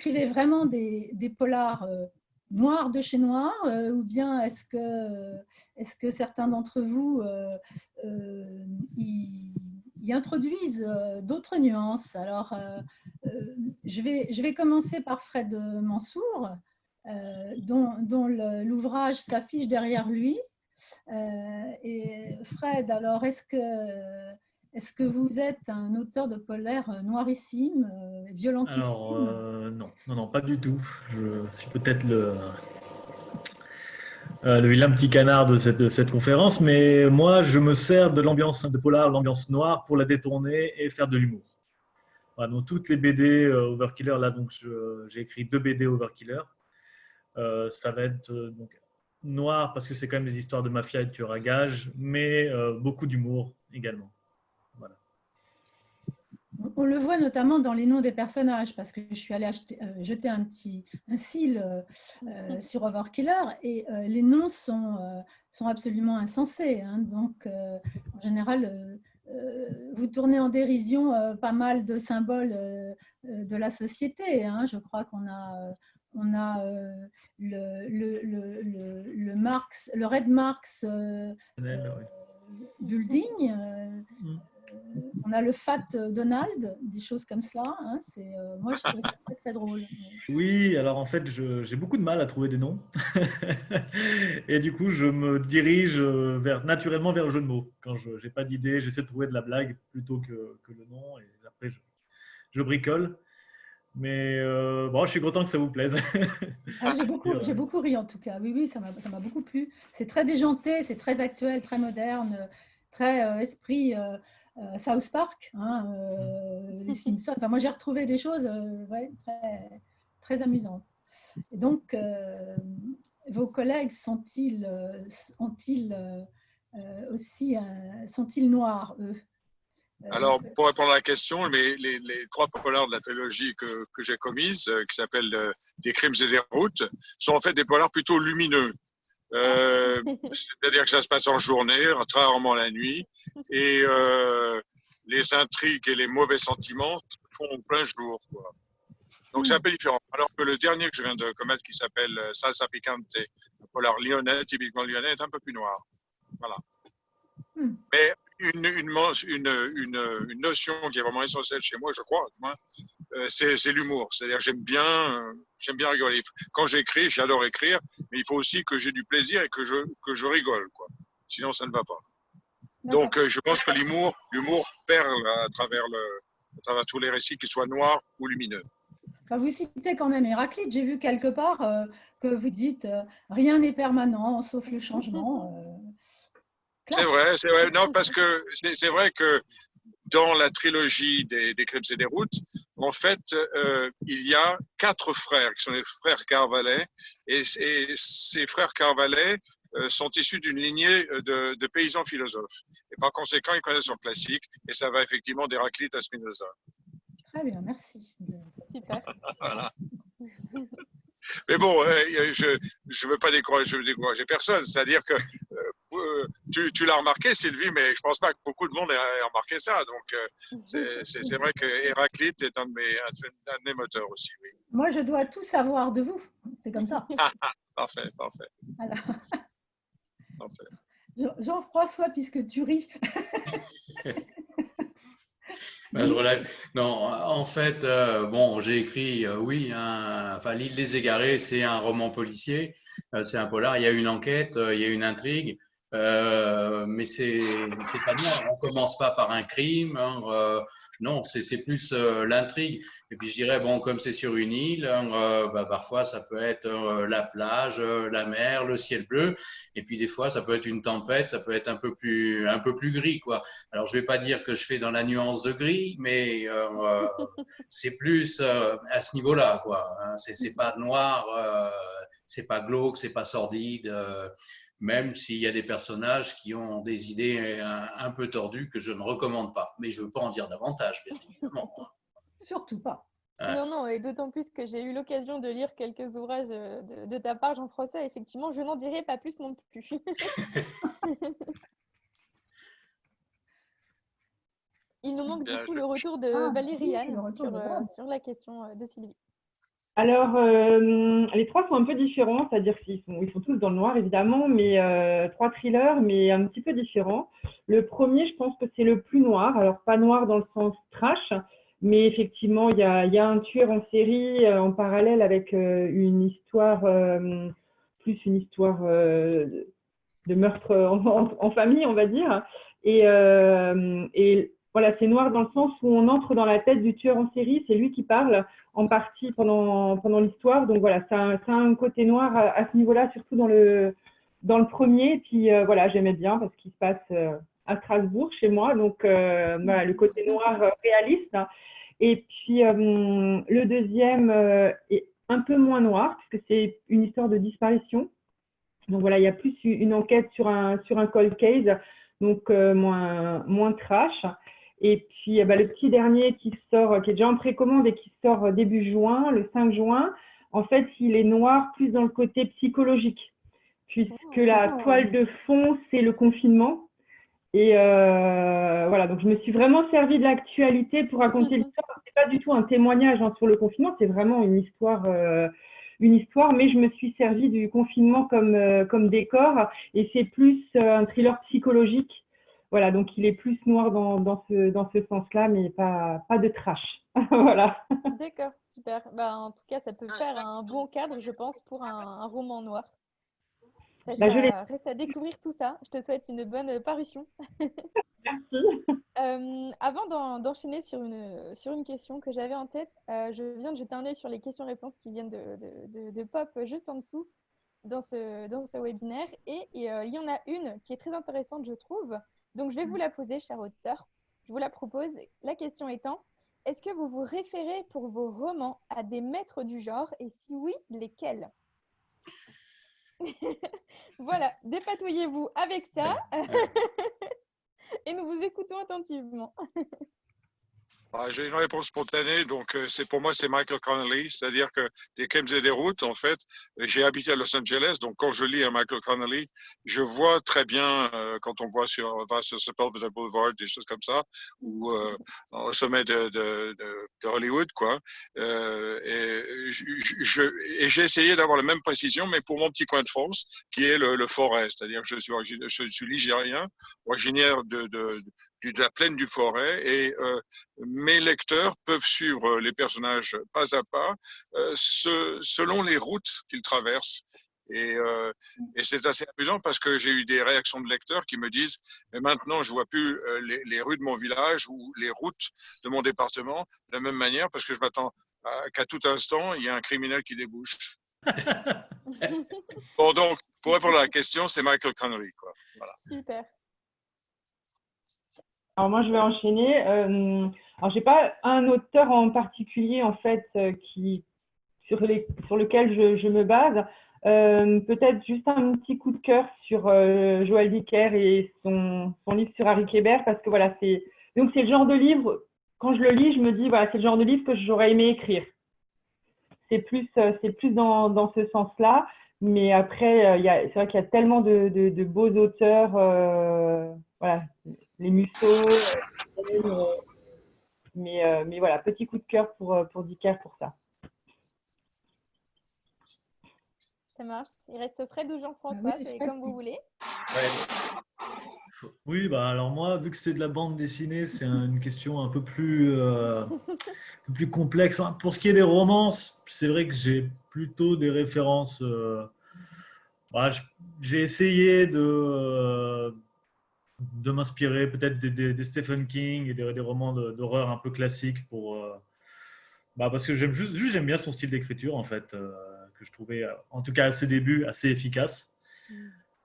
écrivez vraiment des polars noirs de chez noir, ou bien est-ce que certains d'entre vous y introduisent d'autres nuances? Alors, je vais commencer par Fred Mansour, dont l'ouvrage s'affiche derrière lui. Et Fred, alors, est-ce que vous êtes un auteur de polaire noirissime, Alors, violentissime? non, pas du tout. Je suis peut-être le vilain petit canard de cette conférence, mais moi, je me sers de l'ambiance de polar, l'ambiance noire, pour la détourner et faire de l'humour. Voilà, donc toutes les BD Overkiller, là, donc j'ai écrit 2 BD Overkiller. Ça va être donc noir parce que c'est quand même des histoires de mafia et de tueurs à gages, mais beaucoup d'humour également. Voilà. On le voit notamment dans les noms des personnages, parce que je suis allée jeter un cil sur Overkiller, et les noms sont absolument insensés. Hein. Donc, en général, vous tournez en dérision pas mal de symboles de la société. Hein. Je crois on a le Red Marx Building. On a le Fat Donald, des choses comme ça. Hein, moi, je trouve ça très, très drôle. Oui, alors en fait, j'ai beaucoup de mal à trouver des noms. Et du coup, je me dirige naturellement vers le jeu de mots. Quand je n'ai pas d'idée, j'essaie de trouver de la blague plutôt que le nom. Et après, je bricole. Mais bon, je suis content que ça vous plaise. Ah, j'ai beaucoup ri en tout cas. Oui, oui, ça m'a beaucoup plu. C'est très déjanté, c'est très actuel, très moderne, très esprit South Park, hein, les Simpsons. Enfin, moi, j'ai retrouvé des choses ouais, très, très amusantes. Et donc, vos collègues aussi, sont-ils noirs, eux? Alors, pour répondre à la question, les 3 polars de la trilogie que j'ai commises, qui s'appellent Des crimes et des routes, sont en fait des polars plutôt lumineux. C'est-à-dire que ça se passe en journée, très rarement la nuit, et les intrigues et les mauvais sentiments se font en plein jour, quoi. Donc c'est un peu différent. Alors que le dernier que je viens de commettre, qui s'appelle Salsa Picante, un polar lyonnais, typiquement lyonnais, est un peu plus noir. Voilà. Mais une notion qui est vraiment essentielle chez moi, je crois, c'est l'humour. C'est-à-dire j'aime bien rigoler. Quand j'écris, j'adore écrire, mais il faut aussi que j'ai du plaisir et que je rigole, quoi. Sinon, ça ne va pas. Donc, je pense que l'humour perle à travers tous les récits, qu'ils soient noirs ou lumineux. Vous citez quand même Héraclite. J'ai vu quelque part que vous dites rien n'est permanent sauf le changement. C'est vrai, c'est vrai. Non, parce que c'est vrai que dans la trilogie des crimes et des routes, en fait, il y a 4 frères qui sont les frères Carvalet, et ces frères Carvalet sont issus d'une lignée de paysans philosophes. Et par conséquent, ils connaissent son classique, et ça va effectivement d'Héraclite à Spinoza. Très bien, merci. Super. Voilà. Mais bon, je veux pas décourager personne. C'est-à-dire que tu l'as remarqué, Sylvie, mais je pense pas que beaucoup de monde ait remarqué ça. Donc, c'est vrai que Héraclite est un de mes moteurs aussi. Oui. Moi, je dois tout savoir de vous. C'est comme ça. Parfait, parfait. Voilà. Parfait. Jean-François, puisque tu ris. Ben, je relève. Non, en fait, bon, j'ai écrit, oui, enfin, L'île des Égarés, c'est un roman policier, c'est un polar. Il y a une enquête, il y a une intrigue, mais c'est pas noir. On commence pas par un crime, hein, non, c'est plus l'intrigue. Et puis je dirais, bon, comme c'est sur une île, hein, bah, parfois ça peut être la plage, la mer, le ciel bleu, et puis des fois ça peut être une tempête, ça peut être un peu plus gris, quoi. Alors, je ne vais pas dire que je fais dans la nuance de gris, mais c'est plus à ce niveau-là, quoi. Hein. C'est pas noir, c'est pas glauque, c'est pas sordide, même s'il y a des personnages qui ont des idées un peu tordues que je ne recommande pas. Mais je ne veux pas en dire davantage, bien évidemment. Surtout pas. Non, non, et d'autant plus que j'ai eu l'occasion de lire quelques ouvrages de ta part, Jean-François. Effectivement, je n'en dirai pas plus non plus. Il nous manque du coup le retour de Valériane sur la question de Sylvie. Alors, les trois sont un peu différents, c'est-à-dire ils sont tous dans le noir, évidemment, mais trois thrillers, mais un petit peu différents. Le premier, je pense que c'est le plus noir. Alors, pas noir dans le sens trash, mais effectivement, il y a un tueur en série en parallèle avec une histoire, plus une histoire de meurtre en famille, on va dire. Et voilà, c'est noir dans le sens où on entre dans la tête du tueur en série, c'est lui qui parle en partie pendant l'histoire. Donc voilà, ça a un côté noir à ce niveau-là, surtout dans le premier. Et puis voilà, j'aimais bien parce qu'il se passe à Strasbourg, chez moi. Donc voilà, le côté noir réaliste. Et puis le deuxième est un peu moins noir, puisque c'est une histoire de disparition. Donc voilà, il y a plus une enquête sur un cold case, donc moins trash. Et puis le petit dernier qui sort, qui est déjà en précommande et qui sort début juin, le 5 juin, en fait, il est noir plus dans le côté psychologique, puisque la toile de fond, c'est le confinement. Et voilà, donc je me suis vraiment servi de l'actualité pour raconter l'histoire. C'est pas du tout un témoignage sur le confinement, c'est vraiment une histoire, mais je me suis servi du confinement comme décor, et c'est plus un thriller psychologique. Voilà, donc il est plus noir dans ce sens-là, mais pas de trash. Voilà. D'accord, super. Bah, en tout cas, ça peut faire un bon cadre, je pense, pour un roman noir. Reste à découvrir tout ça. Je te souhaite une bonne parution. Merci. Avant d'enchaîner sur une question que j'avais en tête, je viens de jeter un œil sur les questions-réponses qui viennent de pop juste en dessous dans ce webinaire. Et il y en a une qui est très intéressante, je trouve. Donc, je vais vous la poser, cher auteur. Je vous la propose. La question étant, est-ce que vous vous référez pour vos romans à des maîtres du genre? Et si oui, lesquels? Voilà, dépatouillez-vous avec ça. Et nous vous écoutons attentivement. J'ai une réponse spontanée, donc pour moi c'est Michael Connelly, c'est-à-dire que des Chems et des routes, en fait, j'ai habité à Los Angeles, donc quand je lis un Michael Connelly, je vois très bien quand on va sur Sepulveda Boulevard, des choses comme ça, ou au sommet de Hollywood, quoi. Et j'ai essayé d'avoir la même précision, mais pour mon petit coin de France, qui est le Forêt, c'est-à-dire que je suis ligérien, originaire de la plaine du Forêt, et mes lecteurs peuvent suivre les personnages pas à pas selon les routes qu'ils traversent. Et c'est assez amusant parce que j'ai eu des réactions de lecteurs qui me disent mais maintenant je vois plus les rues de mon village ou les routes de mon département de la même manière parce que je m'attends qu'à tout instant il y a un criminel qui débouche. Bon, donc pour répondre à la question, c'est Michael Connelly, quoi. Voilà. Super. Alors moi je vais enchaîner. Alors j'ai pas un auteur en particulier en fait sur lequel je me base. Peut-être juste un petit coup de cœur sur Joël Dicker et son livre sur Harry Kéber, parce que voilà, c'est le genre de livre, quand je le lis, je me dis voilà, c'est le genre de livre que j'aurais aimé écrire. C'est plus dans ce sens-là, mais après c'est vrai qu'il y a tellement de beaux auteurs, voilà, les Musso, mais voilà, petit coup de cœur pour Dicker pour ça. Ça marche. Il reste Fred ou Jean-François, c'est comme vous voulez. Oui, alors moi, vu que c'est de la bande dessinée, c'est une question un peu plus complexe. Pour ce qui est des romances, c'est vrai que j'ai plutôt des références. J'ai essayé de m'inspirer peut-être des Stephen King et des romans d'horreur un peu classiques parce que j'aime bien son style d'écriture en fait, que je trouvais en tout cas à ses débuts assez efficace.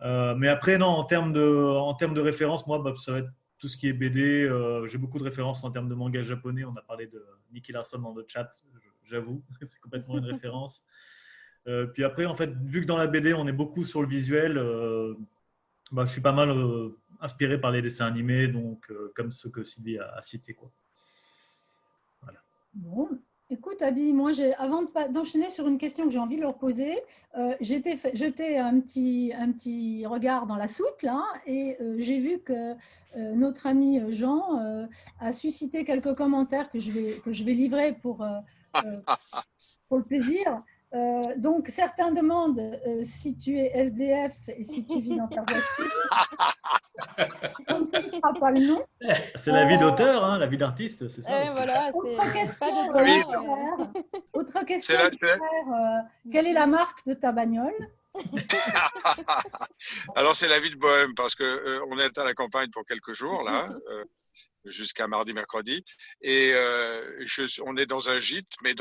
Mais après non, en termes de références, moi ça va être tout ce qui est BD. J'ai beaucoup de références en termes de manga japonais. On a parlé de Nicky Larson dans le chat, j'avoue, c'est complètement une référence. Puis après en fait, vu que dans la BD on est beaucoup sur le visuel, je suis pas mal inspiré par les dessins animés, donc comme ceux que Sylvie a cités, quoi. Voilà. Bon, écoute, Abby, moi, avant d'enchaîner sur une question que j'ai envie de leur poser, j'ai jeté un petit regard dans la soute, là, et j'ai vu que notre ami Jean a suscité quelques commentaires que je vais livrer pour pour le plaisir. Donc, certains demandent si tu es SDF et si tu vis dans ta voiture. On ne citera pas le nom. C'est la vie d'auteur, hein, la vie d'artiste, c'est ça aussi. Voilà, Autre question, C'est la- quelle est la marque de ta bagnole? Alors, c'est la vie de bohème parce que on est à la campagne pour quelques jours, là, jusqu'à mardi, mercredi. Et on est dans un gîte, mais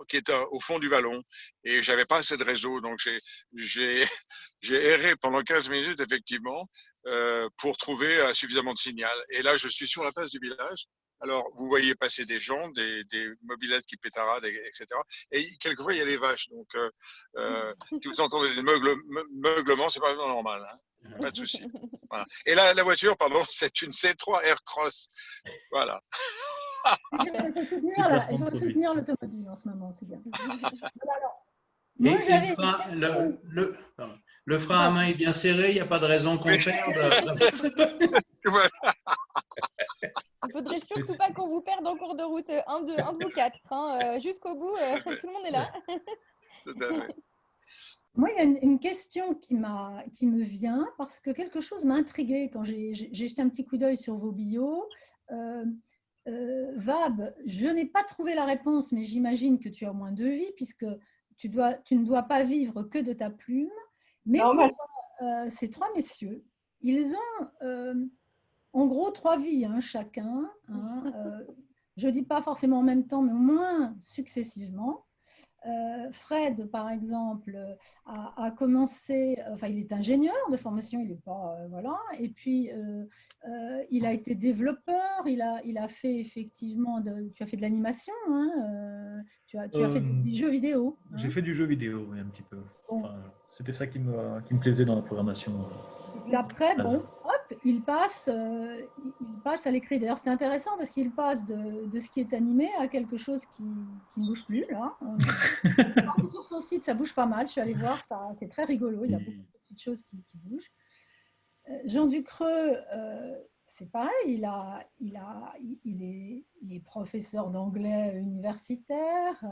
qui est au fond du vallon. Et j'avais pas assez de réseau, donc j'ai erré pendant 15 minutes, effectivement, pour trouver suffisamment de signal. Et là, je suis sur la place du village. Alors, vous voyez passer des gens, des mobylettes qui pétaradent, etc. Et quelquefois, il y a les vaches. Donc, si vous entendez des meuglements, c'est pas normal. Hein. Pas de souci. Voilà. Et là, la voiture, pardon, c'est une C3 Aircross. Voilà. Il faut soutenir l'automobile en ce moment, c'est bien. Alors, moi, le frein à main est bien serré, il n'y a pas de raison qu'on perde. Il faudrait surtout pas qu'on vous perde en cours de route, un de vous quatre. Hein. Jusqu'au bout, tout le monde est là. Moi, il y a une question qui me vient parce que quelque chose m'a intriguée quand j'ai jeté un petit coup d'œil sur vos bios. Vab, je n'ai pas trouvé la réponse, mais j'imagine que tu as au moins 2 vies puisque tu ne dois pas vivre que de ta plume. Mais ces 3 messieurs, ils ont en gros 3 vies chacun. Je ne dis pas forcément en même temps, mais au moins successivement. Fred, par exemple, a commencé, enfin, il est ingénieur de formation, il n'est pas, voilà, et puis il a été développeur, il a fait effectivement, tu as fait de l'animation, tu as fait des jeux vidéo. J'ai fait du jeu vidéo, oui, un petit peu. Enfin, c'était ça qui me plaisait dans la programmation. Et puis après, hop, il passe à l'écrit. D'ailleurs, c'est intéressant parce qu'il passe de ce qui est animé à quelque chose qui ne bouge plus. Là. Sur son site, ça bouge pas mal. Je suis allée voir, c'est très rigolo. Il y a beaucoup de petites choses qui bougent. Jean Ducreux, c'est pareil. Il est professeur d'anglais universitaire.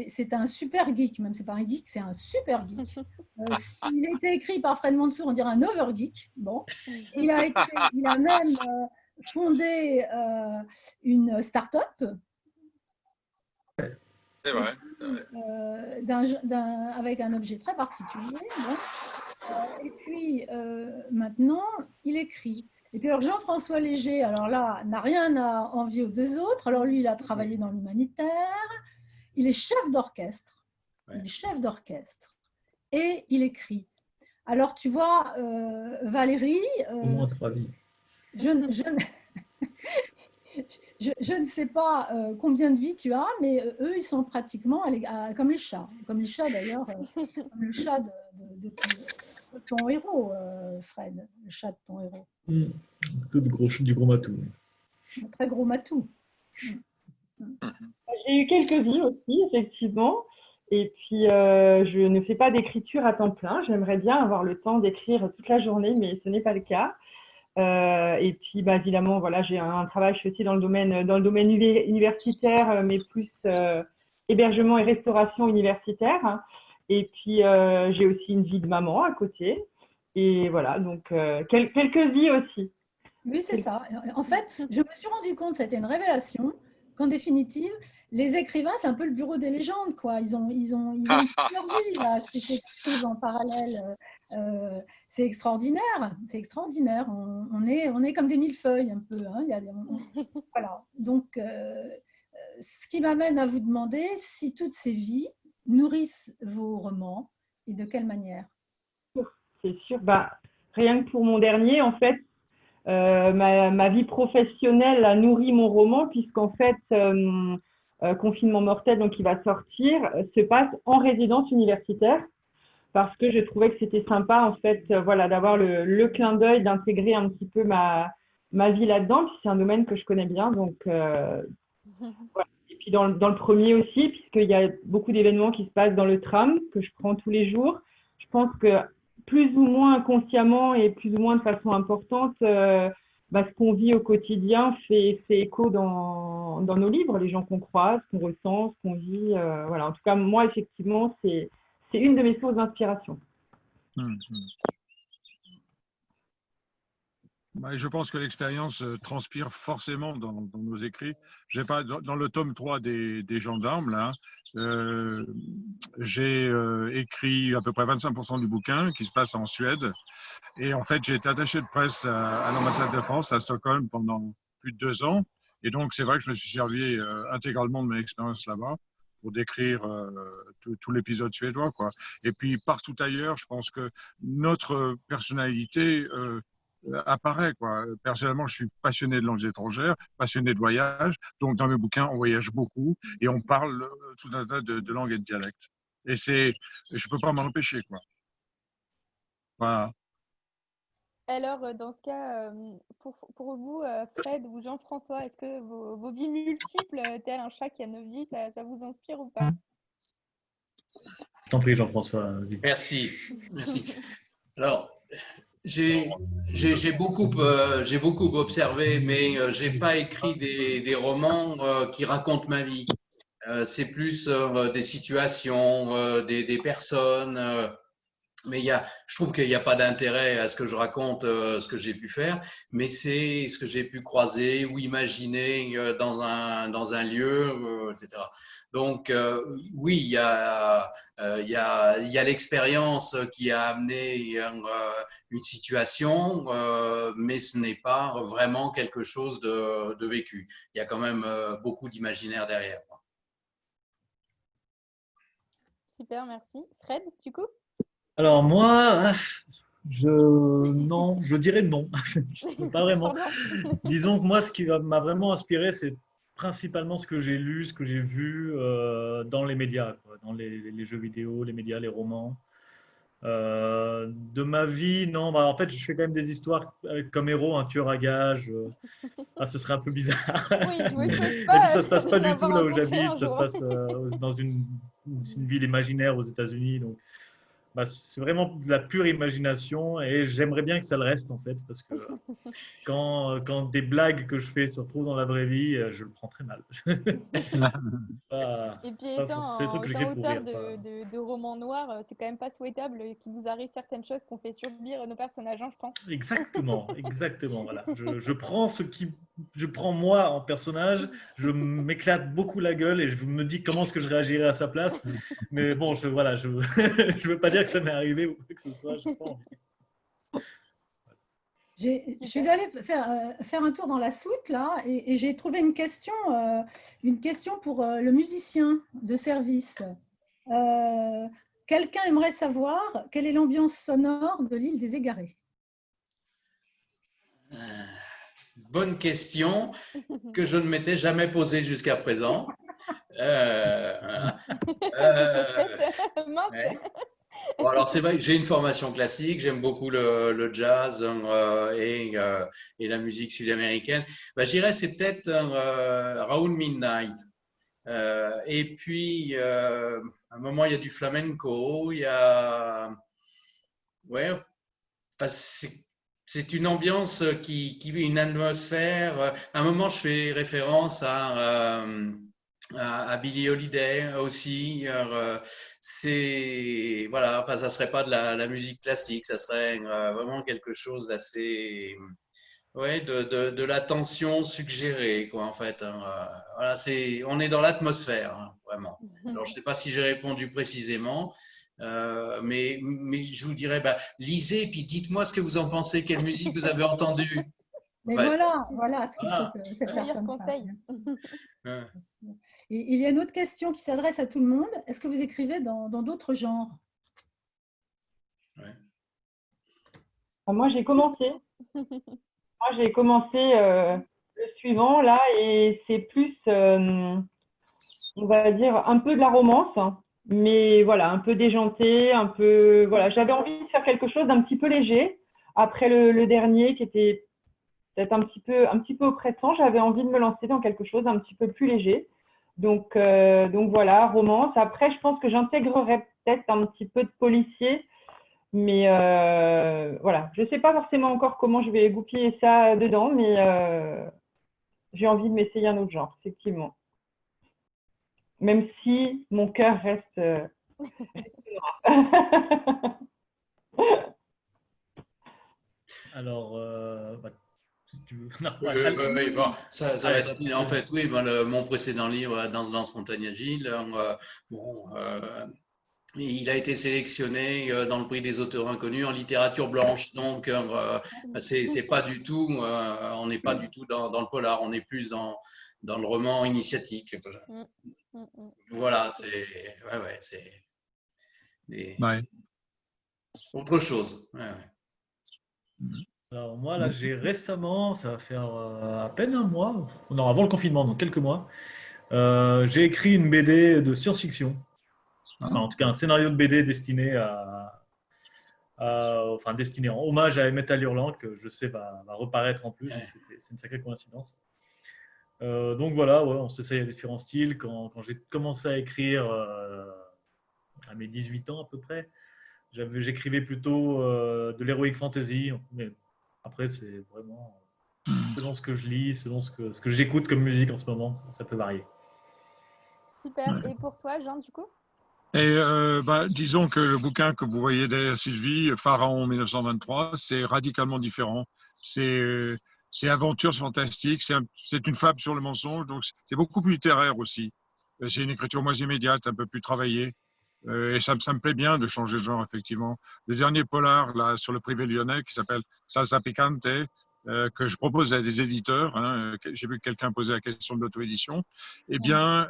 C'est un super geek, même c'est pas un geek, c'est un super geek. Il a été écrit par Fred Mansour, on dirait un over geek. Bon, il a même fondé une start-up. C'est vrai. Avec un objet très particulier. Bon. Et puis maintenant, il écrit. Et puis alors Jean-François Léger, alors là, n'a rien à envier aux 2 autres. Alors lui, il a travaillé dans l'humanitaire. Il est chef d'orchestre. Ouais. Il est chef d'orchestre. Et il écrit. Alors tu vois, Valérie, au moins 3 vies. Je ne sais pas combien de vies tu as, mais eux, ils sont pratiquement comme les chats. Comme les chats d'ailleurs, comme le chat de ton héros, Fred, le chat de ton héros. Du gros matou. Un très gros matou. J'ai eu quelques vies aussi, effectivement. Et puis, je ne fais pas d'écriture à temps plein. J'aimerais bien avoir le temps d'écrire toute la journée, mais ce n'est pas le cas. Et puis, évidemment, voilà, j'ai un travail, je suis aussi dans le domaine universitaire, mais plus hébergement et restauration universitaire. Et puis, j'ai aussi une vie de maman à côté. Et voilà, donc quelques vies aussi. Oui, c'est ça. En fait, je me suis rendu compte, c'était une révélation, qu'en définitive, les écrivains, c'est un peu le bureau des légendes, quoi. Ils ont plusieurs vies, là, qui s'écrivent en parallèle. C'est extraordinaire, c'est extraordinaire. On est comme des millefeuilles un peu. Voilà. Donc, ce qui m'amène à vous demander si toutes ces vies nourrissent vos romans et de quelle manière. C'est sûr. Rien que pour mon dernier, en fait, ma vie professionnelle a nourri mon roman puisqu'en fait, Confinement mortel, donc qui va sortir, se passe en résidence universitaire. Parce que je trouvais que c'était sympa, en fait, voilà, d'avoir le clin d'œil, d'intégrer un petit peu ma vie là-dedans. Puis c'est un domaine que je connais bien. Donc, voilà. Et puis dans le premier aussi, puisqu'il y a beaucoup d'événements qui se passent dans le tram, que je prends tous les jours. Je pense que plus ou moins inconsciemment et plus ou moins de façon importante, ce qu'on vit au quotidien fait écho dans nos livres, les gens qu'on croise, qu'on ressent, ce qu'on vit. Voilà. En tout cas, moi, effectivement, c'est une de mes sources d'inspiration. Je pense que l'expérience transpire forcément dans nos écrits. J'ai pas dans le tome 3 des gendarmes, là, j'ai écrit à peu près 25% du bouquin qui se passe en Suède. Et en fait, j'ai été attaché de presse à l'ambassade de France à Stockholm pendant plus de 2 ans. Et donc, c'est vrai que je me suis servi intégralement de mon expérience là-bas pour décrire tout l'épisode suédois, quoi. Et puis, partout ailleurs, je pense que notre personnalité apparaît, quoi. Personnellement, je suis passionné de langues étrangères, passionné de voyage. Donc, dans mes bouquins, on voyage beaucoup et on parle tout un tas de langues et de dialectes. Et je peux pas m'en empêcher, quoi. Voilà. Alors, dans ce cas, pour vous, Fred ou Jean-François, est-ce que vos vies multiples, tel un chat qui a 9 vies, ça vous inspire ou pas? Je t'en prie, Jean-François, vas-y. Merci. Alors, j'ai beaucoup observé, mais j'ai pas écrit des romans qui racontent ma vie. C'est plus des situations, des personnes. Mais je trouve qu'il n'y a pas d'intérêt à ce que je raconte ce que j'ai pu faire, mais c'est ce que j'ai pu croiser ou imaginer dans un lieu, etc. Donc, oui, il y a l'expérience qui a amené une situation, mais ce n'est pas vraiment quelque chose de vécu. Il y a quand même beaucoup d'imaginaire derrière. Super, merci. Fred, du coup? Alors moi, non, je dirais non. Pas vraiment. Disons que moi, ce qui m'a vraiment inspiré, c'est principalement ce que j'ai lu, ce que j'ai vu dans les médias, quoi, dans les jeux vidéo, les médias, les romans. De ma vie, non. En fait, je fais quand même des histoires avec comme héros un tueur à gages. Ce serait un peu bizarre. Oui, je vous souhaite Et pas puis ça se passe pas d'en du tout avoir là où rencontré un j'habite. Ça se jour. passe dans une ville imaginaire aux États-Unis. Donc c'est vraiment de la pure imagination et j'aimerais bien que ça le reste en fait parce que quand des blagues que je fais se retrouvent dans la vraie vie, je le prends très mal. Et puis C'est des trucs que j'écris étant pour auteur rire. de romans noirs, c'est quand même pas souhaitable qu'il vous arrive certaines choses qu'on fait subir nos personnages, hein, je pense. Exactement, voilà. Je prends moi en personnage, je m'éclate beaucoup la gueule et je me dis comment est-ce que je réagirais à sa place. Mais bon, voilà, je veux pas dire que ça m'est arrivé ou quoi que ce soit. J'ai pas envie. Je suis allée faire un tour dans la soute là et j'ai trouvé une question pour le musicien de service. Quelqu'un aimerait savoir quelle est l'ambiance sonore de l'île des Égarés. Bonne question que je ne m'étais jamais posée jusqu'à présent. Ouais. Bon, alors c'est vrai que j'ai une formation classique, j'aime beaucoup le jazz et la musique sud-américaine. Je dirais c'est peut-être Raoul Midnight. Et puis à un moment il y a du flamenco, il y a ouais, c'est une ambiance qui une atmosphère. À un moment je fais référence à Billie Holiday aussi. C'est voilà, enfin ça serait pas de la musique classique, ça serait vraiment quelque chose d'assez ouais de la tension suggérée quoi en fait. Voilà, on est dans l'atmosphère hein, vraiment. Alors je sais pas si j'ai répondu précisément. Mais je vous dirais, lisez et puis dites-moi ce que vous en pensez, quelle musique vous avez entendue. Mais voilà ce qu'il faut que cette personne fasse. Et il y a une autre question qui s'adresse à tout le monde. Est-ce que vous écrivez dans d'autres genres? Moi, j'ai commencé. Le suivant, là, et c'est plus, on va dire, un peu de la romance, hein, mais voilà, un peu déjanté, un peu… Voilà, j'avais envie de faire quelque chose d'un petit peu léger. Après le dernier, qui était peut-être un petit peu oppressant, j'avais envie de me lancer dans quelque chose d'un petit peu plus léger. Donc voilà, romance. Après, je pense que j'intégrerai peut-être un petit peu de policier Mais voilà, je ne sais pas forcément encore comment je vais goupiller ça dedans, mais j'ai envie de m'essayer un autre genre, effectivement. Même si mon cœur reste Alors, si tu veux. Non, Oui, bon, ça va allez. être rapide. En fait, oui, ben, mon précédent livre, Danse spontanée agile, bon, il a été sélectionné dans le prix des auteurs inconnus en littérature blanche. Donc, c'est pas du tout, on n'est pas du tout dans le polar, on est plus dans le roman initiatique. Voilà, c'est autre chose. Alors moi, là, j'ai récemment, ça va faire à peine un mois, non, avant le confinement, donc quelques mois, j'ai écrit une BD de science-fiction. Enfin, en tout cas, un scénario de BD destiné enfin, destiné en hommage à Emmett Hurlant, que je sais va reparaître en plus, donc c'est une sacrée coïncidence. Donc voilà, ouais, on s'essaye à différents styles. Quand j'ai commencé à écrire à mes 18 ans à peu près, j'écrivais plutôt de l'heroic fantasy, mais après c'est vraiment selon ce que je lis, selon ce que j'écoute comme musique en ce moment, ça peut varier. Super. Et pour toi, Jean, du coup? Et disons que le bouquin que vous voyez derrière Sylvie, Pharaon 1923, c'est radicalement différent. C'est aventure fantastique, c'est une fable sur le mensonge, donc c'est beaucoup plus littéraire aussi. C'est une écriture moins immédiate, un peu plus travaillée. Et ça me plaît bien de changer de genre, effectivement. Le dernier polar là, sur le privé lyonnais qui s'appelle Salsa Picante, que je propose à des éditeurs, hein, j'ai vu que quelqu'un posait la question de l'auto-édition, eh bien,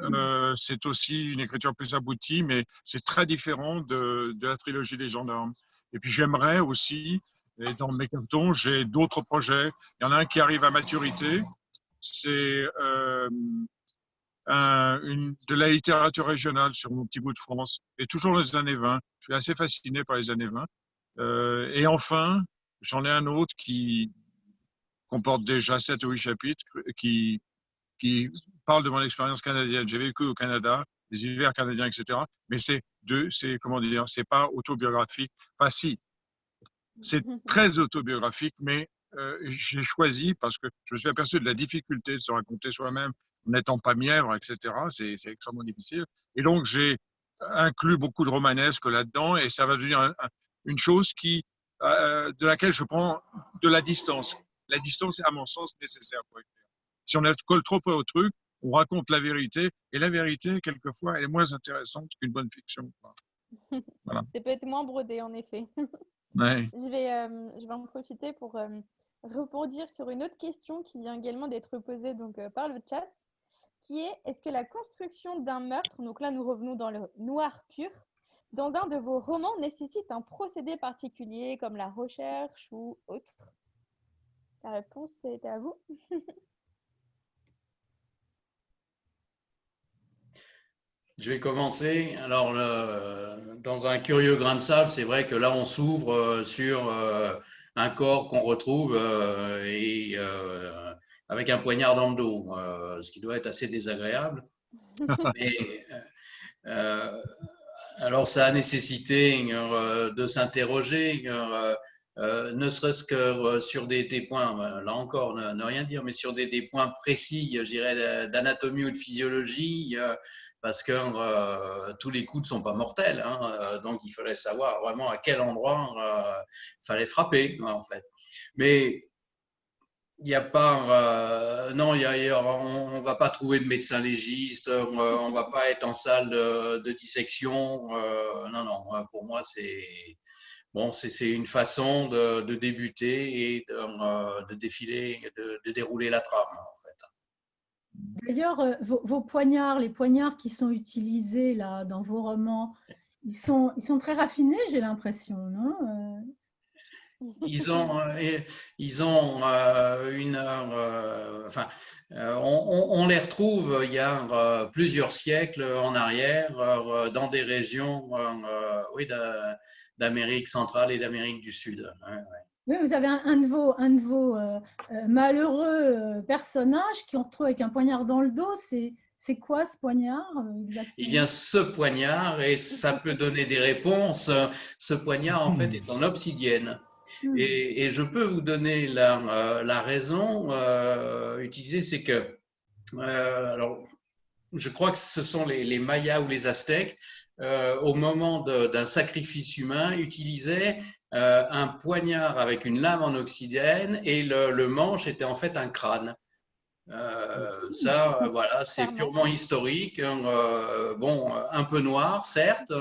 c'est aussi une écriture plus aboutie, mais c'est très différent de la trilogie des gendarmes. Et puis j'aimerais aussi, et dans mes cartons, j'ai d'autres projets. Il y en a un qui arrive à maturité, c'est de la littérature régionale sur mon petit bout de France, et toujours dans les années 20. Je suis assez fasciné par les années 20. Et enfin, j'en ai un autre qui comporte déjà 7 ou 8 chapitres, qui parle de mon expérience canadienne. J'ai vécu au Canada, les hivers canadiens, etc. Mais comment dire, c'est pas autobiographique. Enfin, si, c'est très autobiographique, mais j'ai choisi parce que je me suis aperçu de la difficulté de se raconter soi-même en n'étant pas mièvre, etc. C'est extrêmement difficile. Et donc, j'ai inclus beaucoup de romanesque là-dedans et ça va devenir une chose de laquelle je prends de la distance. La distance est, à mon sens, nécessaire pour écrire. Si on colle trop au truc, on raconte la vérité et la vérité, quelquefois, elle est moins intéressante qu'une bonne fiction. Voilà. C'est peut-être moins brodé, en effet. Ouais. Je vais en profiter pour rebondir sur une autre question qui vient également d'être posée donc, par le chat, qui est: est-ce que la construction d'un meurtre, donc là nous revenons dans le noir pur, dans un de vos romans nécessite un procédé particulier comme la recherche ou autre? La réponse est à vous. Je vais commencer. Alors, dans un curieux grain de sable, c'est vrai que là, on s'ouvre sur un corps qu'on retrouve avec un poignard dans le dos, ce qui doit être assez désagréable. Mais, alors, ça a nécessité de s'interroger, ne serait-ce que sur des points, là encore, ne rien dire, mais sur des points précis, je dirais, d'anatomie ou de physiologie, parce que tous les coups ne sont pas mortels, hein, donc il fallait savoir vraiment à quel endroit il fallait frapper, en fait. Mais il n'y a pas, non, on va pas trouver de médecin légiste, on va pas être en salle de dissection. Non, pour moi, c'est une façon de débuter et de défiler, de dérouler la trame, en fait. D'ailleurs, vos poignards, les poignards qui sont utilisés là dans vos romans, ils sont très raffinés, j'ai l'impression, non? Ils ont enfin, on les retrouve il y a plusieurs siècles en arrière dans des régions oui, d'Amérique centrale et d'Amérique du Sud. Oui, vous avez un de vos malheureux personnages qui on retrouve avec un poignard dans le dos. C'est C'est quoi ce poignard exactement? Eh bien, ce poignard, et ça peut donner des réponses, ce poignard, en fait, est en obsidienne. Et je peux vous donner la raison utilisée, c'est que, alors, je crois que ce sont les Mayas ou les Aztèques, au moment d'un sacrifice humain, utilisaient un poignard avec une lame en obsidienne et le manche était en fait un crâne. Voilà, c'est purement historique. Bon, un peu noir, certes,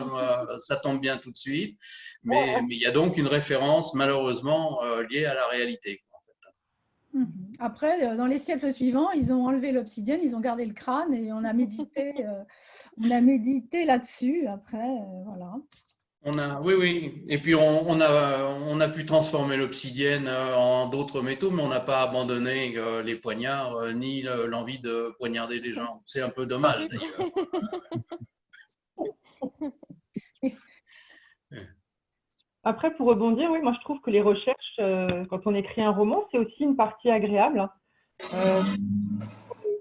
ça tombe bien tout de suite, mais il y a donc une référence malheureusement liée à la réalité. Après, dans les siècles suivants, ils ont enlevé l'obsidienne, ils ont gardé le crâne et on a médité là-dessus. Après, voilà. Oui. Et puis on a pu transformer l'obsidienne en d'autres métaux, mais on n'a pas abandonné les poignards ni l'envie de poignarder les gens. C'est un peu dommage d'ailleurs. Après, pour rebondir, oui, moi je trouve que les recherches, quand on écrit un roman, c'est aussi une partie agréable.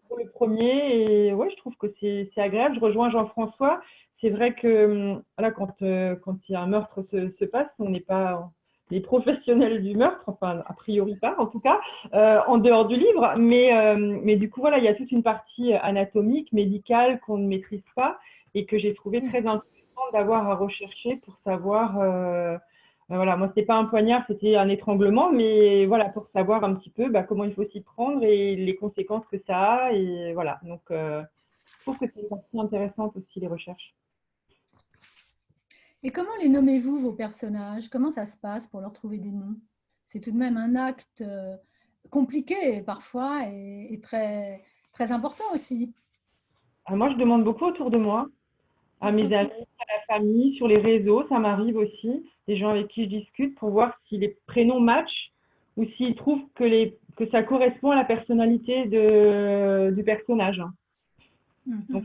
Pour le premier, et ouais, je trouve que c'est agréable. Je rejoins Jean-François. C'est vrai que là, quand il y a un meurtre se passe, on n'est pas les professionnels du meurtre, enfin a priori pas en tout cas, en dehors du livre. Mais du coup, voilà, il y a toute une partie anatomique, médicale qu'on ne maîtrise pas et que j'ai trouvé très intéressant d'avoir à rechercher pour savoir. Voilà, moi, c'était pas un poignard, c'était un étranglement, mais voilà, pour savoir un petit peu comment il faut s'y prendre et les conséquences que ça a. Et voilà, donc je trouve que c'est une partie intéressante aussi, les recherches. Et comment les nommez-vous, vos personnages? Comment ça se passe pour leur trouver des noms? C'est tout de même un acte compliqué parfois et très, très important aussi. Moi, je demande beaucoup autour de moi, à mes amis, à la famille, sur les réseaux, ça m'arrive aussi, des gens avec qui je discute pour voir si les prénoms matchent ou s'ils trouvent que ça correspond à la personnalité du personnage. Donc,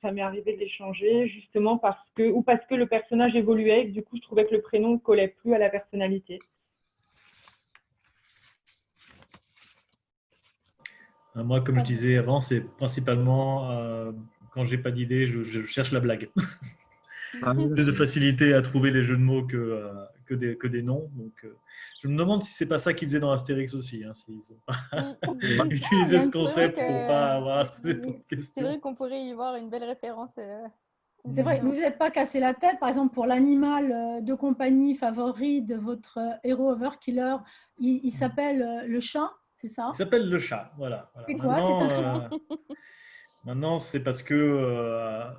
ça m'est arrivé d'échanger justement parce que le personnage évoluait et que du coup, je trouvais que le prénom ne collait plus à la personnalité. Moi, comme je disais avant, c'est principalement quand j'ai pas d'idée, je cherche la blague. Plus de facilité à trouver les jeux de mots que des noms. Donc, je me demande si c'est pas ça qu'ils faisaient dans Astérix aussi. Hein, s'ils ont pas utilisé ce concept pour pas avoir à se poser trop de questions. C'est vrai qu'on pourrait y voir une belle référence. C'est vrai, vous ne vous êtes pas cassé la tête, par exemple, pour l'animal de compagnie favori de votre héros Overkiller, il s'appelle le chat, c'est ça? Il s'appelle le chat, voilà. C'est quoi? C'est un chat? Maintenant, c'est parce que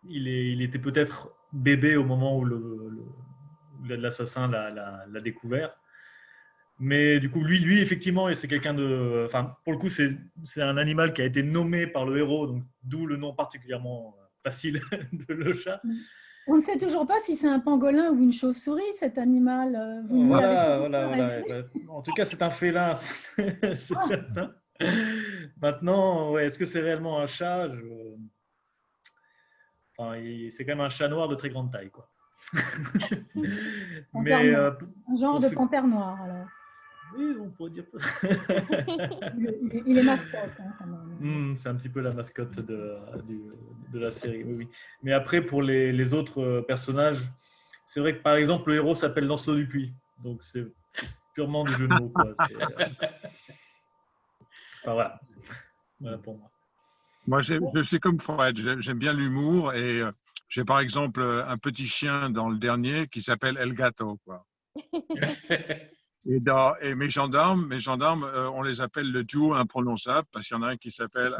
il était peut-être bébé au moment où l'assassin l'a découvert. Mais du coup, lui effectivement, c'est quelqu'un de. Enfin, pour le coup, c'est un animal qui a été nommé par le héros, donc d'où le nom particulièrement facile de le chat. On ne sait toujours pas si c'est un pangolin ou une chauve-souris, cet animal. Voilà. En tout cas, c'est un félin, c'est certain. Maintenant, ouais, est-ce que c'est réellement un chat? Enfin, c'est quand même un chat noir de très grande taille, quoi. Mais, un genre de panthère noire, alors. Oui, on pourrait dire. Il est mascotte, hein, quand même. C'est un petit peu la mascotte de la série, oui. Mais après, pour les autres personnages, c'est vrai que par exemple, le héros s'appelle Lancelot Dupuis. Donc c'est purement du jeu de mots, quoi. Enfin, voilà pour moi. Moi, je suis comme Fred, j'aime bien l'humour et j'ai par exemple un petit chien dans le dernier qui s'appelle El Gato, quoi. Et mes gendarmes, on les appelle le duo imprononçable parce qu'il y en a un qui s'appelle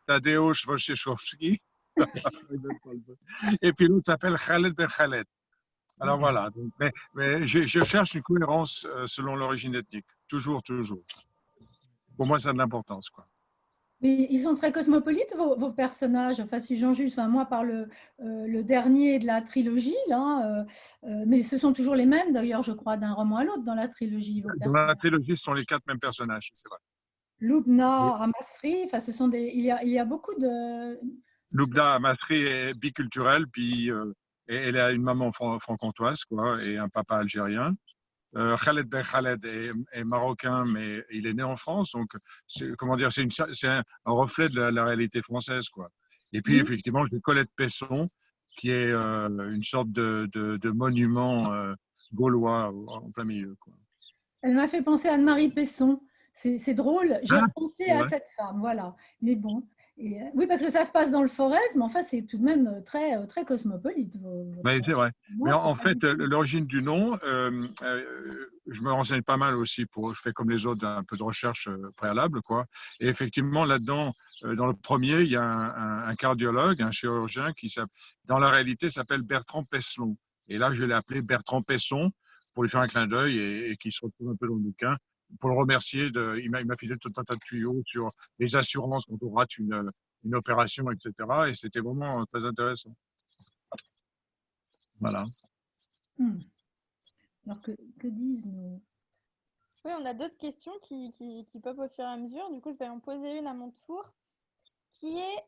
Tadeusz Wojciechowski et puis l'autre s'appelle Khaled Ben Khaled. Alors voilà, mais je cherche une cohérence selon l'origine ethnique, toujours. Pour moi, ça a de l'importance, quoi. Mais ils sont très cosmopolites, vos personnages. Enfin, si j'en juge, moi, par le dernier de la trilogie, là, mais ce sont toujours les mêmes, d'ailleurs, je crois, d'un roman à l'autre dans la trilogie. Dans la trilogie, ce sont les 4 mêmes personnages, c'est vrai. Lubna, Amasri, enfin, il y a beaucoup de. Lubna Amasri est biculturelle, puis elle a une maman franc-comtoise, quoi, et un papa algérien. Khaled Ben Khaled est marocain, mais il est né en France. Donc, comment dire, c'est un reflet de la réalité française, quoi. Et puis, effectivement, j'ai Colette Pesson, qui est une sorte de monument gaulois en plein milieu, quoi. Elle m'a fait penser à Anne-Marie Pesson. C'est drôle. J'ai repensé à Ouais. cette femme, voilà. Mais bon. Et, oui, parce que ça se passe dans le Forez, mais enfin, c'est tout de même très cosmopolite. Oui, c'est vrai. Moi, Mais c'est en pas fait, du tout. l'origine du nom, je me renseigne pas mal aussi. Je fais comme les autres un peu de recherche préalable, quoi. Et effectivement, là-dedans, dans le premier, il y a un cardiologue, un chirurgien qui, dans la réalité, s'appelle Bertrand Pesson. Et là, je l'ai appelé Bertrand Pesson pour lui faire un clin d'œil et qu'il se retrouve un peu dans le bouquin. Pour le remercier, il m'a filé tout un tas de tuyaux sur les assurances quand on rate une opération, etc. Et c'était vraiment très intéressant. Voilà. Alors, que disent nos… Oui, on a d'autres questions qui peuvent au fur et à mesure. Du coup, je vais en poser une à mon tour, qui est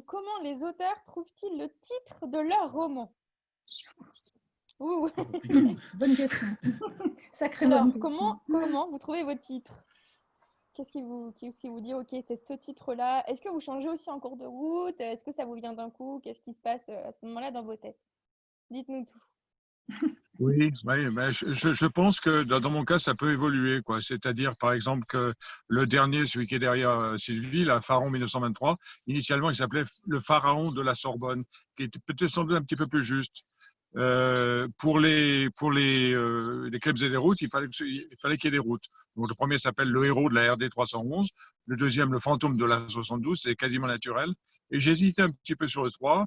comment les auteurs trouvent-ils le titre de leur roman? Ouh. Bonne question. Sacrée Alors, bonne question. comment vous trouvez votre titre? Qu'est-ce qui vous dit, ok, c'est ce titre-là? Est-ce que vous changez aussi en cours de route? Est-ce que ça vous vient d'un coup? Qu'est-ce qui se passe à ce moment-là dans vos têtes? Dites-nous tout. Oui, mais je pense que dans mon cas, ça peut évoluer, quoi. C'est-à-dire, par exemple, que le dernier, celui qui est derrière Sylvie, la Pharaon 1923, initialement, il s'appelait Le Pharaon de la Sorbonne, qui était peut-être sans doute un petit peu plus juste. Pour les crêpes et les routes, il fallait qu'il y ait des routes. Donc, le premier s'appelle Le Héros de la RD 311, le deuxième, Le Fantôme de la 72, c'est quasiment naturel. Et j'hésitais un petit peu sur le 3.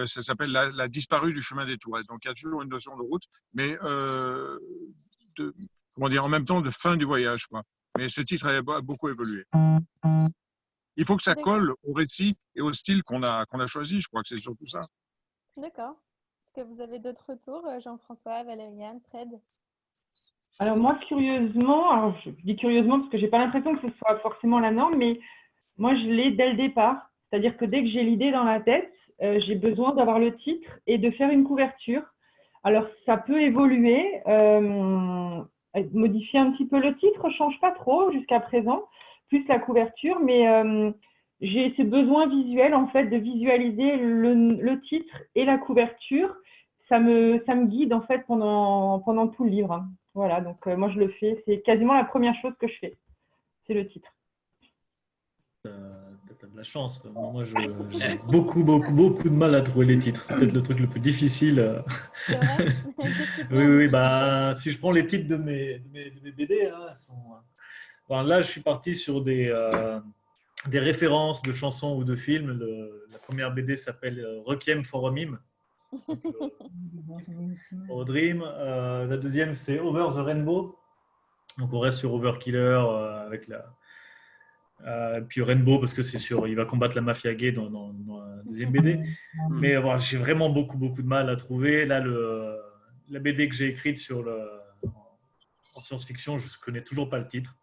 Ça s'appelle la disparue du chemin des Tourelles. Donc, il y a toujours une notion de route, mais comment dire, en même temps de fin du voyage, quoi. Mais ce titre a beaucoup évolué. Il faut que ça colle au récit et au style qu'on a choisi. Je crois que c'est surtout ça. D'accord. Est-ce que vous avez d'autres retours, Jean-François, Valériane, Fred? Alors moi, curieusement, alors je dis curieusement parce que j'ai pas l'impression que ce soit forcément la norme, mais moi, je l'ai dès le départ. C'est-à-dire que dès que j'ai l'idée dans la tête, j'ai besoin d'avoir le titre et de faire une couverture. Alors, ça peut évoluer, modifier un petit peu le titre, change pas trop jusqu'à présent, plus la couverture, mais j'ai ce besoin visuel, en fait, de visualiser le titre et la couverture. Ça me guide, en fait, pendant tout le livre. Voilà, donc moi, je le fais. C'est quasiment la première chose que je fais. C'est le titre. T'as de la chance. Moi, j'ai beaucoup de mal à trouver les titres. C'est peut-être le truc le plus difficile. C'est vrai? Qu'est-ce qui te met Oui, en bah, si je prends les titres de mes BD, hein, bon, là, je suis parti sur des références de chansons ou de films. La première BD s'appelle Requiem for a Mime. For a Dream. La deuxième, c'est Over the Rainbow. Donc, on reste sur Overkiller avec puis Rainbow parce que c'est sûr, il va combattre la mafia gay dans la deuxième BD. Mais voilà, j'ai vraiment beaucoup de mal à trouver. Là, la BD que j'ai écrite en science-fiction, je ne connais toujours pas le titre.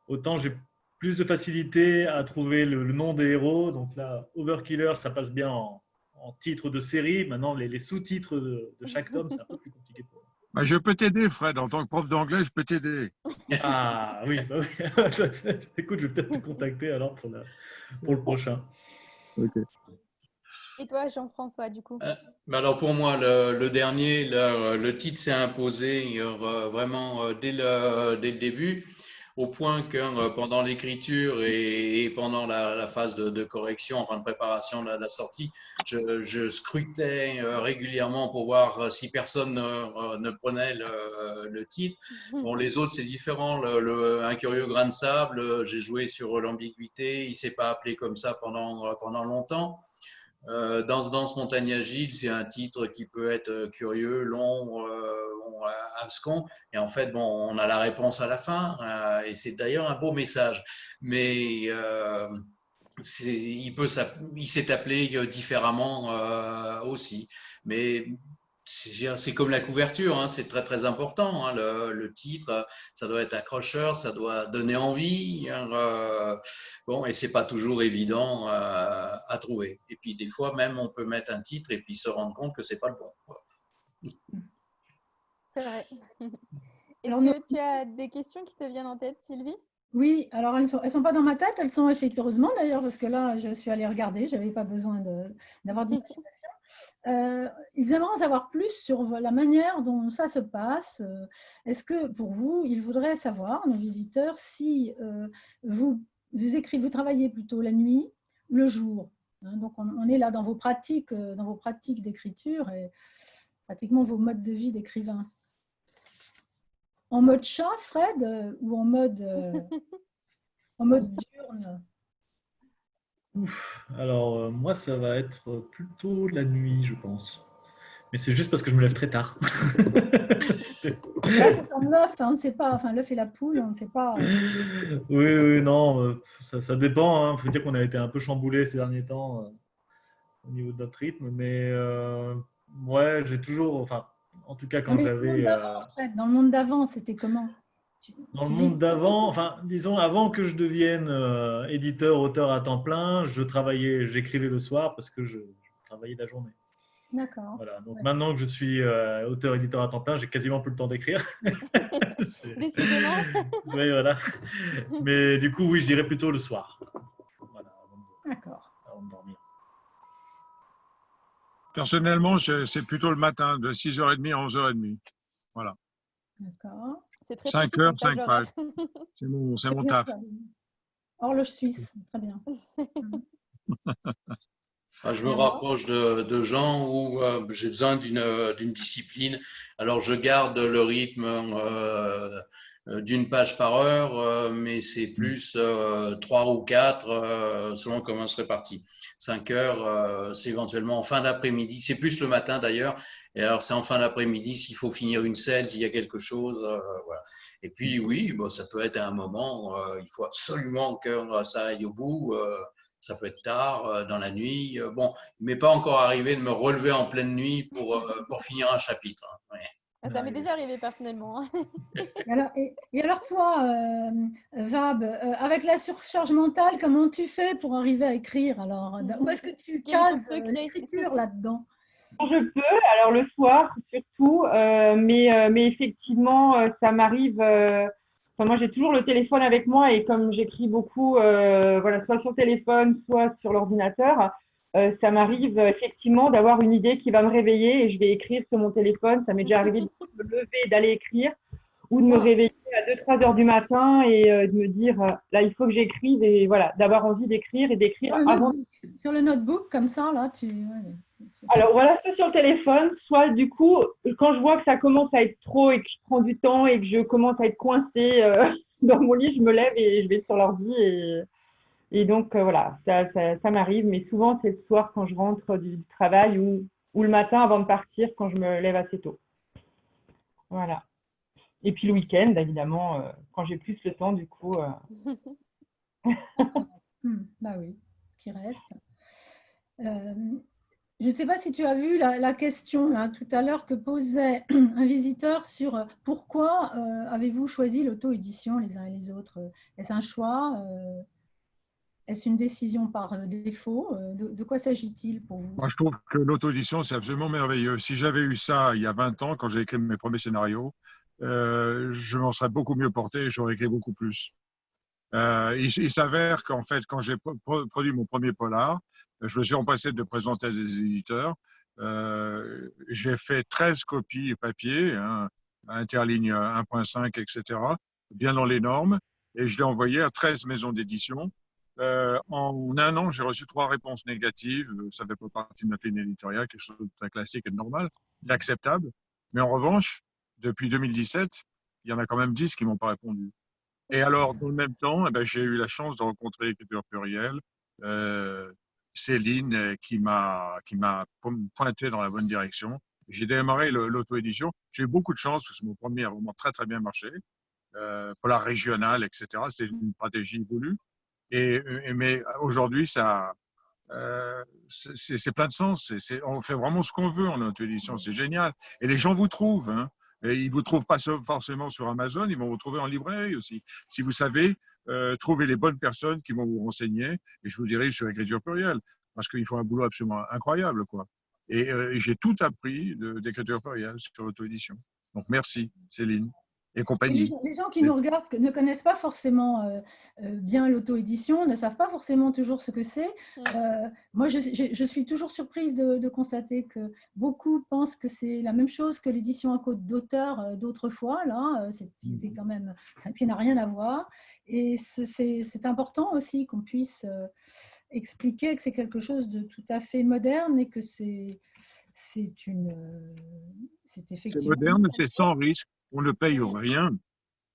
Autant j'ai plus de facilité à trouver le nom des héros. Donc là, Overkiller, ça passe bien en titre de série. Maintenant, les sous-titres de chaque tome, c'est un peu plus compliqué pour moi. Je peux t'aider, Fred. En tant que prof d'anglais, je peux t'aider. Ah oui, bah oui. Écoute, je vais peut-être te contacter alors pour le prochain. Okay. Et toi, Jean-François, du coup? Alors pour moi, le dernier, le titre s'est imposé vraiment dès le début, au point que pendant l'écriture et pendant la phase de correction, enfin de préparation de la sortie, je scrutais régulièrement pour voir si personne ne prenait le titre. Bon, les autres, c'est différent. Un curieux grain de sable, j'ai joué sur l'ambiguïté, il ne s'est pas appelé comme ça pendant longtemps. Danse Montagne Agile, c'est un titre qui peut être curieux, long, abscon. Et en fait, bon, on a la réponse à la fin. Et c'est d'ailleurs un beau message. Mais il s'est appelé différemment aussi. Mais c'est comme la couverture, hein, c'est très important. Hein, le titre, ça doit être accrocheur, ça doit donner envie. Hein, bon, et c'est pas toujours évident à trouver. Et puis des fois même, on peut mettre un titre et puis se rendre compte que c'est pas le bon. C'est vrai. Alors, Est-ce que tu as des questions qui te viennent en tête, Sylvie? oui, alors elles sont pas dans ma tête, elles sont effectivement d'ailleurs, parce que là, je suis allée regarder, je n'avais pas besoin d'avoir d'imagination. Ils aimeraient en savoir plus sur la manière dont ça se passe. Est-ce que pour vous, ils voudraient savoir, nos visiteurs, si vous travaillez plutôt la nuit ou le jour, hein? Donc on est là dans vos pratiques d'écriture et pratiquement vos modes de vie d'écrivain. En mode chat, Fred, ou en mode diurne? Ouf. Alors, moi, ça va être plutôt la nuit, je pense. Mais c'est juste parce que je me lève très tard. Là, c'est comme l'œuf, hein, on ne sait pas. Enfin, l'œuf et la poule, on ne sait pas. Oui, oui, non, ça dépend. Il faut dire qu'on a été un peu chamboulé ces derniers temps au niveau de notre rythme. Mais ouais, j'ai toujours, enfin, en tout cas, Non, quand mais j'avais. dans le monde d'avant, c'était comment? Dans le monde d'avant, enfin, disons, avant que je devienne éditeur, auteur à temps plein, j'écrivais le soir parce que je travaillais la journée. D'accord. Voilà. Donc Ouais. maintenant que je suis auteur, éditeur à temps plein, j'ai quasiment plus le temps d'écrire. Décidément. Oui, voilà. Mais du coup, oui, je dirais plutôt le soir. Voilà, D'accord. avant de dormir. Personnellement, c'est plutôt le matin, de 6h30 à 11h30. Voilà. D'accord. C'est très 5 précis heures, comme 5 plage pages. horaire. C'est mon taf. Horloge suisse, très bien. Je me Alors, rapproche de gens où j'ai besoin d'une discipline. Alors, je garde le rythme d'une page par heure, mais c'est plus 3 ou 4 selon comment on se répartit. 5 heures, c'est éventuellement en fin d'après-midi. C'est plus le matin d'ailleurs. Et alors, c'est en fin d'après-midi s'il faut finir une scène, s'il y a quelque chose. Voilà. Et puis, oui, bon, ça peut être à un moment, il faut absolument que ça aille au bout. Ça peut être tard, dans la nuit. Bon, il m'est pas encore arrivé de me relever en pleine nuit pour finir un chapitre. Ouais. ça m'est déjà arrivé personnellement. Et alors toi, Vab, avec la surcharge mentale, comment tu fais pour arriver à écriire alors? Où est-ce que tu Quel est ton cases secret? l'écriture là-dedans? Quand je peux, alors le soir surtout, mais effectivement, ça m'arrive. Enfin, moi, j'ai toujours le téléphone avec moi et comme j'écris beaucoup, voilà, soit sur téléphone, soit sur l'ordinateur, ça m'arrive effectivement d'avoir une idée qui va me réveiller et je vais écrire sur mon téléphone. Ça m'est déjà arrivé de me lever et d'aller écrire ou de me réveiller à 2-3 heures du matin et de me dire là, il faut que j'écrive et voilà, d'avoir envie d'écrire et d'écrire avant. Sur le notebook, comme ça, là, ouais. Alors voilà, soit sur le téléphone, soit du coup, quand je vois que ça commence à être trop et que je prends du temps et que je commence à être coincée dans mon lit, je me lève et je vais sur l'ordi. Et donc voilà, ça m'arrive, mais souvent c'est le soir quand je rentre du travail ou le matin avant de partir quand je me lève assez tôt. Voilà. Et puis le week-end, évidemment, quand j'ai plus le temps, du coup. Bah oui, ce qui reste. Je ne sais pas si tu as vu la question là, tout à l'heure que posait un visiteur sur pourquoi avez-vous choisi l'auto-édition les uns et les autres? Est-ce un choix? Est-ce une décision par défaut? De quoi s'agit-il pour vous? Moi, je trouve que l'auto-édition, c'est absolument merveilleux. Si j'avais eu ça il y a 20 ans, quand j'ai écrit mes premiers scénarios, je m'en serais beaucoup mieux porté et j'aurais écrit beaucoup plus. Il s'avère qu'en fait, quand j'ai produit mon premier polar, je me suis empressé de présenter à des éditeurs. J'ai fait 13 copies papier, hein, interligne 1.5, etc., bien dans les normes, et je l'ai envoyé à 13 maisons d'édition. En un an, j'ai reçu 3 réponses négatives. Ça ne fait pas partie de notre ligne éditoriale, quelque chose de très classique et de normal, d'acceptable. Mais en revanche, depuis 2017, il y en a quand même 10 qui ne m'ont pas répondu. Et alors, dans le même temps, j'ai eu la chance de rencontrer Écriture Plurielle, Céline, qui m'a pointé dans la bonne direction. J'ai démarré l'auto-édition. J'ai eu beaucoup de chance parce que mon premier a vraiment très, très bien marché. Pour la régionale, etc. C'était une stratégie voulue. Mais aujourd'hui, c'est plein de sens. On fait vraiment ce qu'on veut en auto-édition. C'est génial. Et les gens vous trouvent. Hein. Et ils ne vous trouvent pas forcément sur Amazon, ils vont vous trouver en librairie aussi. Si vous savez trouver les bonnes personnes qui vont vous renseigner, et je vous dirige sur Écriture Plurielle, parce qu'ils font un boulot absolument incroyable, quoi. Et j'ai tout appris d'Écriture Plurielle sur l'auto-édition. Donc merci, Céline. et compagnie. Les gens qui nous regardent ne connaissent pas forcément bien l'auto-édition, ne savent pas forcément toujours ce que c'est. Moi, je suis toujours surprise de constater que beaucoup pensent que c'est la même chose que l'édition à code d'auteur d'autrefois. Là, c'était quand même, ça n'a rien à voir. Et c'est important aussi qu'on puisse expliquer que c'est quelque chose de tout à fait moderne et que c'est effectivement… C'est moderne, c'est sans risque. On ne paye rien.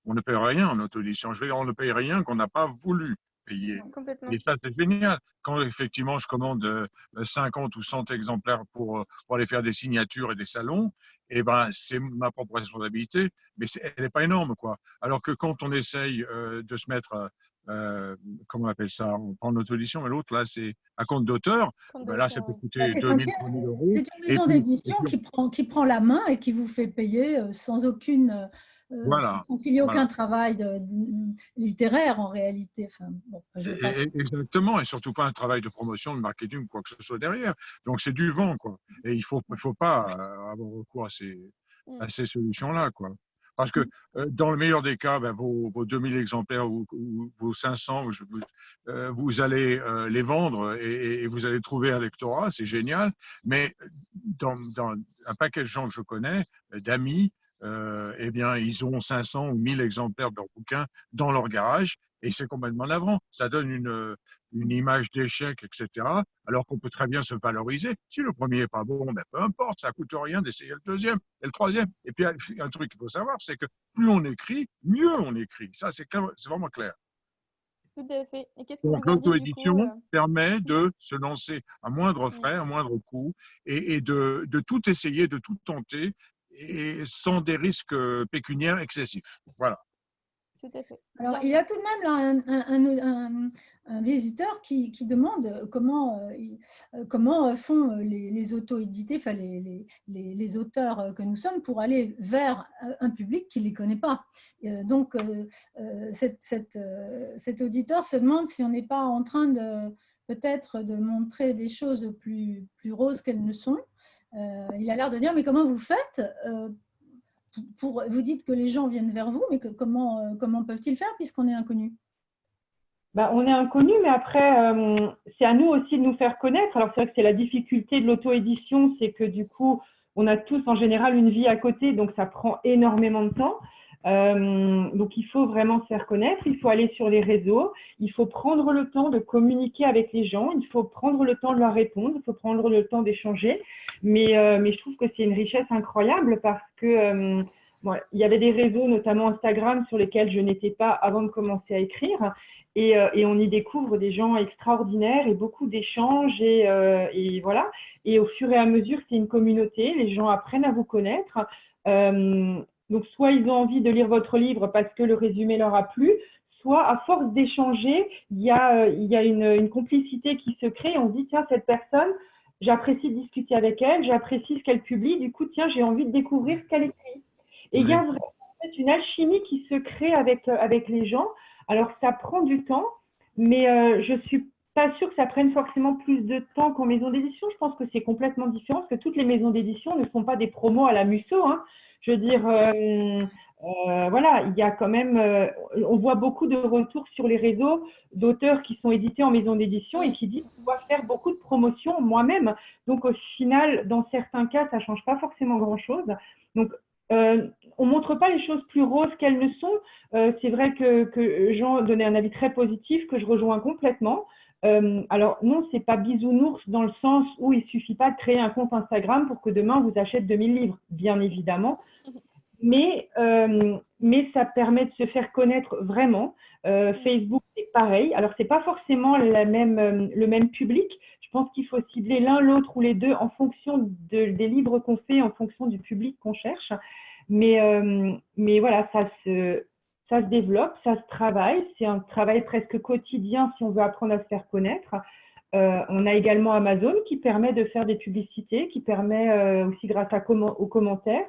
On ne paye rien en auto-édition. Je veux dire, on ne paye rien qu'on n'a pas voulu payer. Complètement. Et ça, c'est génial. Quand effectivement, je commande 50 ou 100 exemplaires pour aller faire des signatures et des salons, eh ben, c'est ma propre responsabilité, mais elle n'est pas énorme, quoi. Alors que quand on essaye de se mettre, comment on appelle ça, on prend l'auto-édition, mais l'autre, là, c'est à compte d'auteur, ben là, ça peut coûter 2000, 3000 euros. C'est une maison d'édition qui prend la main et qui vous fait payer sans aucune… Voilà. sans qu'il y ait aucun travail littéraire en réalité. Enfin, bon, exactement, et surtout pas un travail de promotion, de marketing, quoi que ce soit derrière. Donc c'est du vent, quoi. Et il faut pas avoir recours à ces solutions-là, quoi. Parce que dans le meilleur des cas, ben, vos 2000 exemplaires ou vos 500, vous allez les vendre et vous allez trouver un lectorat, c'est génial. Mais dans un paquet de gens que je connais, d'amis, eh bien, ils ont 500 ou 1000 exemplaires de leurs bouquins dans leur garage et c'est complètement navrant. Ça donne une image d'échec, etc. Alors qu'on peut très bien se valoriser. Si le premier n'est pas bon, ben, peu importe, ça ne coûte rien d'essayer le deuxième et le troisième. Et puis, un truc qu'il faut savoir, c'est que plus on écrit, mieux on écrit. Ça, c'est vraiment clair. Tout à fait. Et qu'est-ce que Donc, vous en dites, du coup l'auto-édition permet de se lancer à moindre frais, à moindre coût et de tout essayer, de tout tenter et sans des risques pécuniaires excessifs. Voilà. Tout à fait. Alors, il y a tout de même là, un visiteur qui demande comment font les auto-édités, enfin les auteurs que nous sommes pour aller vers un public qui ne les connaît pas. Donc, cet auditeur se demande si on n'est pas en train peut-être de montrer des choses plus roses qu'elles ne sont. Il a l'air de dire, mais comment vous faites vous dites que les gens viennent vers vous, mais comment peuvent-ils faire puisqu'on est inconnu? On est inconnu, mais après, c'est à nous aussi de nous faire connaître. Alors, c'est vrai que c'est la difficulté de l'auto-édition, c'est que du coup, on a tous en général une vie à côté, donc ça prend énormément de temps. Donc, il faut vraiment se faire connaître, il faut aller sur les réseaux, il faut prendre le temps de communiquer avec les gens, il faut prendre le temps de leur répondre, il faut prendre le temps d'échanger. Mais je trouve que c'est une richesse incroyable parce que il y avait des réseaux, notamment Instagram, sur lesquels je n'étais pas avant de commencer à écrire. Et on y découvre des gens extraordinaires et beaucoup d'échanges et voilà. Et au fur et à mesure, c'est une communauté, les gens apprennent à vous connaître. Donc, soit ils ont envie de lire votre livre parce que le résumé leur a plu, soit à force d'échanger, il y a une complicité qui se crée. On se dit, tiens, cette personne, j'apprécie de discuter avec elle, j'apprécie ce qu'elle publie, du coup, tiens, j'ai envie de découvrir ce qu'elle écrit. Et il y a vraiment une alchimie qui se crée avec les gens. Alors, ça prend du temps, mais je ne suis pas sûre que ça prenne forcément plus de temps qu'en maison d'édition. Je pense que c'est complètement différent parce que toutes les maisons d'édition ne font pas des promos à la Musso, hein. Je veux dire, voilà, il y a quand même, on voit beaucoup de retours sur les réseaux d'auteurs qui sont édités en maison d'édition et qui disent qu'on doit faire beaucoup de promotions moi-même. Donc, au final, dans certains cas, ça ne change pas forcément grand-chose. Donc, on ne montre pas les choses plus roses qu'elles ne sont. C'est vrai que Jean donnait un avis très positif que je rejoins complètement. Alors non, c'est pas bisounours dans le sens où il ne suffit pas de créer un compte Instagram pour que demain vous achète 2000 livres, bien évidemment. Mais ça permet de se faire connaître vraiment. Facebook, c'est pareil. Alors, ce n'est pas forcément le même public. Je pense qu'il faut cibler l'un, l'autre ou les deux en fonction des livres qu'on fait, en fonction du public qu'on cherche. Mais voilà, ça se développe, ça se travaille. C'est un travail presque quotidien si on veut apprendre à se faire connaître. On a également Amazon qui permet de faire des publicités, qui permet aussi grâce aux commentaires.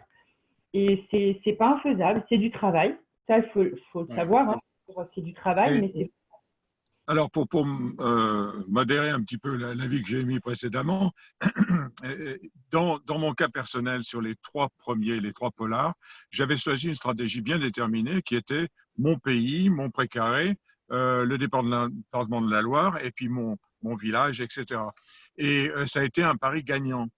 Et c'est pas infaisable, c'est du travail. Ça, il faut le savoir. Hein. C'est du travail, mais c'est… Alors, pour modérer un petit peu l'avis que j'ai émis précédemment, dans mon cas personnel, sur les trois premiers, les trois polars, j'avais choisi une stratégie bien déterminée qui était mon pays, mon précaré, le département de la Loire et puis mon village, etc. Et ça a été un pari gagnant.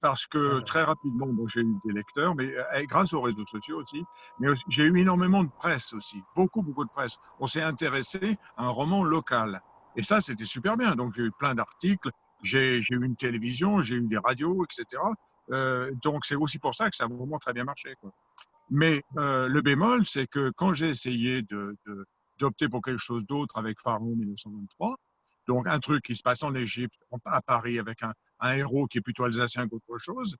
Parce que très rapidement, bon, j'ai eu des lecteurs, mais grâce aux réseaux sociaux aussi, mais j'ai eu énormément de presse aussi, beaucoup de presse. On s'est intéressé à un roman local. Et ça, c'était super bien. Donc, j'ai eu plein d'articles, j'ai eu une télévision, j'ai eu des radios, etc. Donc, c'est aussi pour ça que ça a vraiment très bien marché, quoi. Mais le bémol, c'est que quand j'ai essayé d'opter pour quelque chose d'autre avec Pharaon 1923, donc un truc qui se passe en Égypte, à Paris, avec un héros qui est plutôt alsacien qu'autre chose,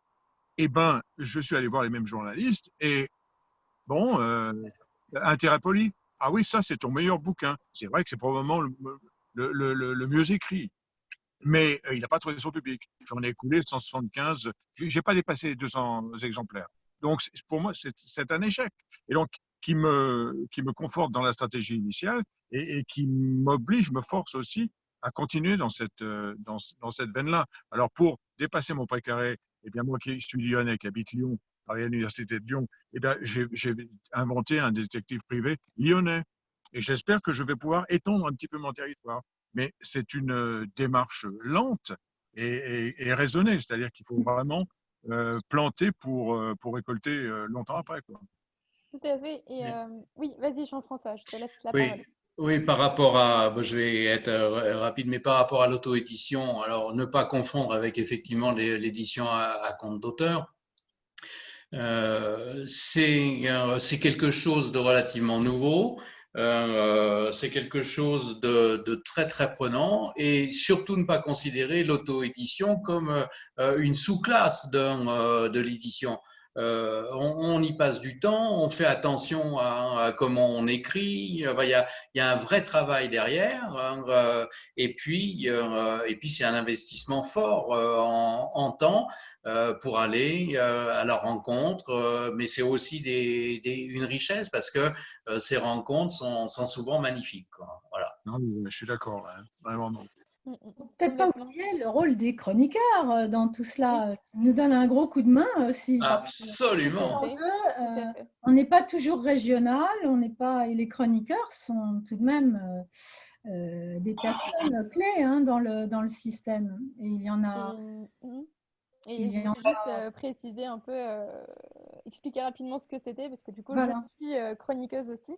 eh ben, je suis allé voir les mêmes journalistes et bon, intérêt poli. Ah oui, ça, c'est ton meilleur bouquin. C'est vrai que c'est probablement le mieux écrit. Mais il n'a pas trouvé son public. J'en ai écoulé 175. Je n'ai pas dépassé les 200 exemplaires. Donc, pour moi, c'est un échec. Et donc, qui me conforte dans la stratégie initiale et qui m'oblige, me force aussi à continuer dans cette veine-là. Alors, pour dépasser mon précaré, eh bien, moi qui suis lyonnais, qui habite Lyon, à l'Université de Lyon, eh bien, j'ai inventé un détective privé lyonnais. Et j'espère que je vais pouvoir étendre un petit peu mon territoire. Mais c'est une démarche lente et raisonnée, c'est-à-dire qu'il faut vraiment planter pour récolter longtemps après, quoi. Tout à fait. Et oui, vas-y, Jean-François, je te laisse la Oui, parole. oui, par rapport à, bon, je vais être rapide, mais par rapport à l'auto-édition, alors ne pas confondre avec effectivement l'édition à compte d'auteur. C'est quelque chose de relativement nouveau, c'est quelque chose de très très prenant et surtout ne pas considérer l'auto-édition comme une sous-classe de l'édition. On y passe du temps, on fait attention à comment on écrit. Il y a un vrai travail derrière, hein, et puis c'est un investissement fort en temps pour aller à leur rencontre, mais c'est aussi une richesse parce que ces rencontres sont souvent magnifiques, quoi. Voilà. Non, je suis d'accord, hein, vraiment non. Peut-être pas Complètement. oublier le rôle des chroniqueurs dans tout Oui, cela, qui nous donnent un gros coup de main aussi, parce que Absolument. tout à sans fait. eux, Tout à fait. on n'est pas toujours régional, on n'est pas, et les chroniqueurs sont tout de même des personnes clés hein, dans le système. Et il y en a, Et il je y en voulais juste préciser un peu, expliquer rapidement ce que c'était, parce que du coup, voilà. je suis chroniqueuse aussi.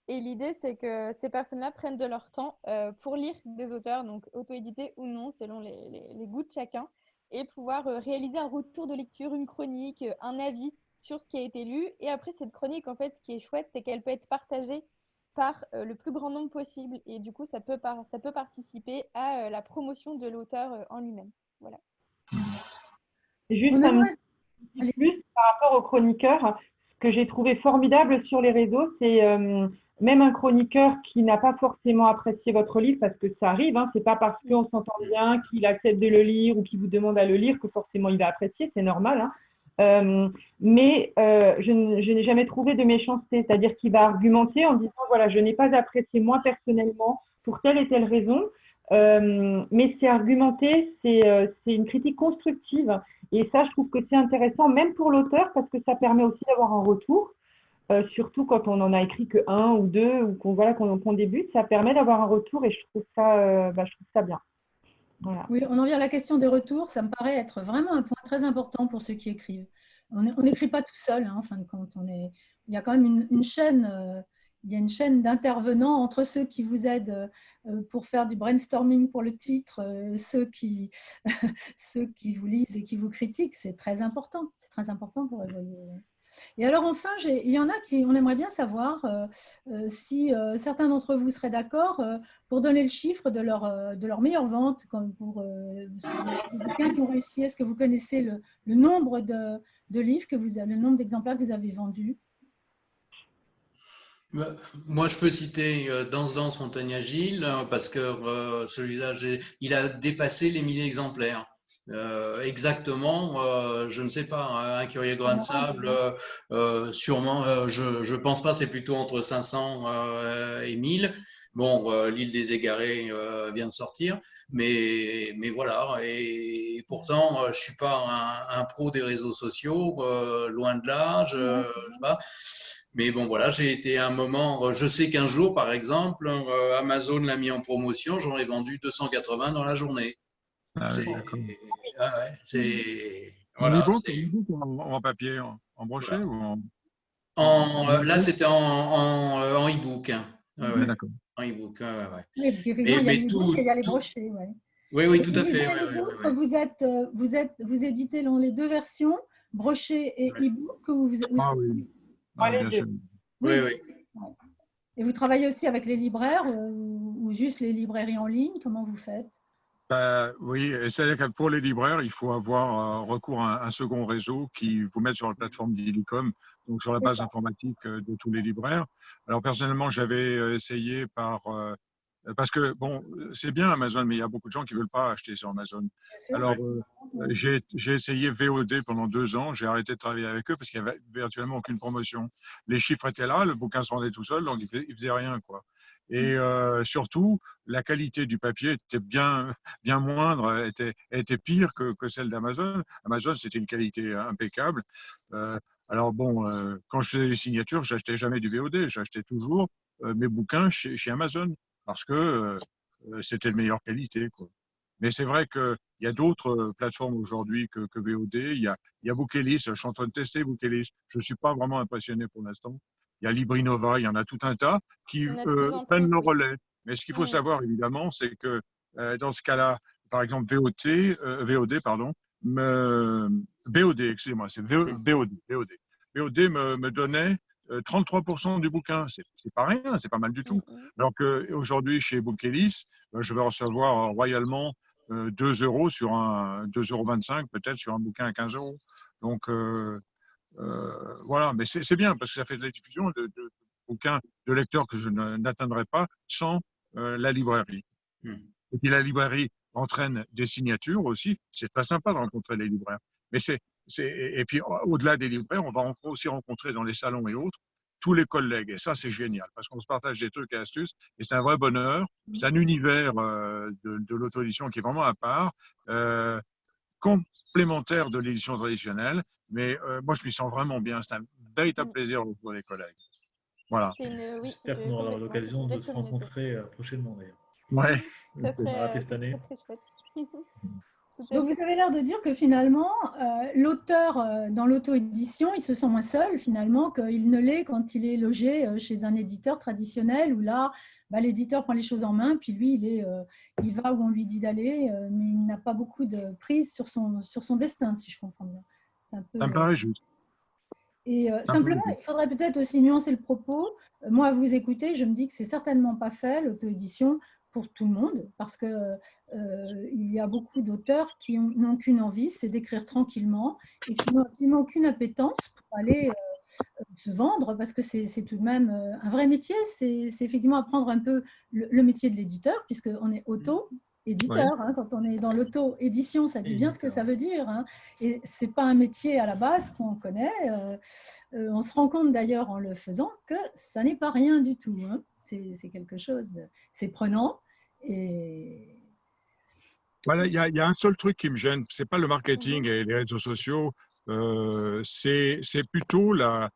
Et l'idée, c'est que ces personnes-là prennent de leur temps pour lire des auteurs, donc auto-édités ou non, selon les goûts de chacun, et pouvoir réaliser un retour de lecture, une chronique, un avis sur ce qui a été lu. Et après, cette chronique, en fait, ce qui est chouette, c'est qu'elle peut être partagée par le plus grand nombre possible. Et du coup, ça peut participer à la promotion de l'auteur en lui-même. Voilà. Juste On un aimerait... petit Allez-y. plus par rapport aux chroniqueurs. Ce que j'ai trouvé formidable sur les réseaux, c'est même un chroniqueur qui n'a pas forcément apprécié votre livre, parce que ça arrive, hein, c'est pas parce qu'on s'entend bien, qu'il accepte de le lire ou qu'il vous demande à le lire que forcément il va apprécier, c'est normal. Hein. Mais je n'ai jamais trouvé de méchanceté, c'est-à-dire qu'il va argumenter en disant voilà, je n'ai pas apprécié moi personnellement pour telle et telle raison, mais c'est argumenté, c'est une critique constructive. Et ça, je trouve que c'est intéressant, même pour l'auteur, parce que ça permet aussi d'avoir un retour, surtout quand on n'en a écrit que un ou deux, ou qu'on débute, ça permet d'avoir un retour et je trouve ça bien. Voilà. Oui, on en vient à la question des retours. Ça me paraît être vraiment un point très important pour ceux qui écrivent. On n'écrit pas tout seul, hein, en fin de compte. Il y a quand même une chaîne, il y a une chaîne d'intervenants entre ceux qui vous aident pour faire du brainstorming pour le titre, ceux qui vous lisent et qui vous critiquent. C'est très important. C'est très important pour évoluer. Et alors enfin, il y en a qui, on aimerait bien savoir si certains d'entre vous seraient d'accord pour donner le chiffre de leur meilleure vente, comme pour les bouquins qui ont réussi. Est-ce que vous connaissez le nombre de livres le nombre d'exemplaires que vous avez vendus? Moi, je peux citer Danse Montagne Agile parce que celui-là, il a dépassé les 1000 exemplaires. Exactement, je ne sais pas, un curieux grain de sable, sûrement, je pense pas, c'est plutôt entre 500 et 1000. Bon, l'île des Égarés vient de sortir, mais voilà. Et pourtant, je suis pas un pro des réseaux sociaux, loin de là. Je sais pas. Mais bon, voilà, j'ai été à un moment. Je sais qu'un jour, par exemple, Amazon l'a mis en promotion. J'en ai vendu 280 dans la journée. Ah ouais, C'est, d'accord. ah ouais, c'est, En voilà, e-book, c'est. ou en papier, en brochet Voilà. ou en Là, numérique? c'était en e-book, hein. Ouais, ouais. D'accord. En e-book, ouais, ouais, ouais. Oui, parce qu'effectivement, il y a Mais les e-books et il y a les brochets. Ouais. oui, oui, Et tout à les fait. uns Ouais, et les ouais, ouais, autres, ouais. vous éditez dans les deux versions, brochet et Ouais. e-book, ou Ah oui, Ah, ah, les bien deux. sûr. Oui, Oui. oui. Ouais. Et vous travaillez aussi avec les libraires ou juste les librairies en ligne? Comment vous faites? Oui, et c'est-à-dire que pour les libraires, il faut avoir recours à un second réseau qui vous met sur la plateforme d'Illicom, donc sur la C'est base ça, informatique de tous les libraires. Alors personnellement, j'avais essayé parce que bon, c'est bien Amazon, mais il y a beaucoup de gens qui veulent pas acheter sur Amazon. bien sûr. Alors Ouais. Oui. j'ai essayé VOD pendant 2 ans, j'ai arrêté de travailler avec eux parce qu'il y avait virtuellement aucune promotion. Les chiffres étaient là, le bouquin se vendait tout seul, donc il faisait rien, quoi. Et surtout, la qualité du papier était bien moindre, était pire que celle d'Amazon. Amazon, c'était une qualité impeccable. Euh, alors bon, quand je faisais les signatures, j'achetais jamais du VOD, j'achetais toujours mes bouquins chez Amazon parce que c'était de meilleure qualité, quoi. Mais c'est vrai qu'il y a d'autres plateformes aujourd'hui que VOD. Il y a Bookelist, je suis en train de tester Bookelist. Je ne suis pas vraiment impressionné pour l'instant. Il y a Librinova, il y en a tout un tas qui Il y en a de plus en prennent plus, le oui. relais. Mais ce qu'il faut Mm. savoir, évidemment, c'est que dans ce cas-là, par exemple, VOD, pardon, BOD, excusez-moi, c'est BOD me donnait 33% du bouquin. C'est pas rien, c'est pas mal du Mm, tout. mm. Alors qu'aujourd'hui, chez Bookelist, je vais recevoir royalement 2 € sur 2,25 € peut-être sur un bouquin à 15 €. Donc, voilà, mais c'est bien parce que ça fait de la diffusion de bouquins de lecteurs que je n'atteindrai pas sans la librairie. Hmm. Et puis la librairie entraîne des signatures aussi. C'est pas sympa de rencontrer les libraires. Mais et puis au-delà des libraires, on va aussi rencontrer dans les salons et autres tous les collègues. Et ça, c'est génial parce qu'on se partage des trucs et astuces. Et c'est un vrai bonheur. C'est un univers de l'auto-édition qui est vraiment à part. Complémentaire de l'édition traditionnelle, mais moi je m'y sens vraiment bien. C'est un véritable Mm. plaisir pour les collègues. Voilà. Oui, J'espère qu'on aura complètement, c'est l'occasion une de belle se communauté. rencontrer prochainement d'ailleurs. Ouais. Ça On va rater serait, cette ça année. serait très chouette. Tout à Donc, fait. vous avez l'air de dire que finalement, l'auteur dans l'auto-édition, il se sent moins seul finalement qu'il ne l'est quand il est logé chez un éditeur traditionnel où là, bah, l'éditeur prend les choses en main, puis lui, il va où on lui dit d'aller, mais il n'a pas beaucoup de prise sur son destin, si je comprends bien. C'est un peu, Ça me paraît juste. Et Ça me paraît simplement, juste. il faudrait peut-être aussi nuancer le propos. Moi, à vous écouter, je me dis que c'est certainement pas fait l'auto-édition pour tout le monde, parce que il y a beaucoup d'auteurs qui n'ont qu'une envie, c'est d'écrire tranquillement et qui n'ont aucune appétence pour aller se vendre, parce que c'est tout de même un vrai métier. C'est effectivement apprendre un peu le métier de l'éditeur, puisqu'on est Ouais. auto-éditeur. Hein, quand on est dans l'auto-édition, ça dit bien ce que ça Éditeur. veut dire. Hein, et ce n'est pas un métier à la base qu'on connaît. On se rend compte d'ailleurs en le faisant que ça n'est pas rien du tout. Hein. C'est quelque chose c'est prenant. Et Voilà, il y a un seul truc qui me gêne, c'est pas le marketing Mhm. et les réseaux sociaux, c'est plutôt la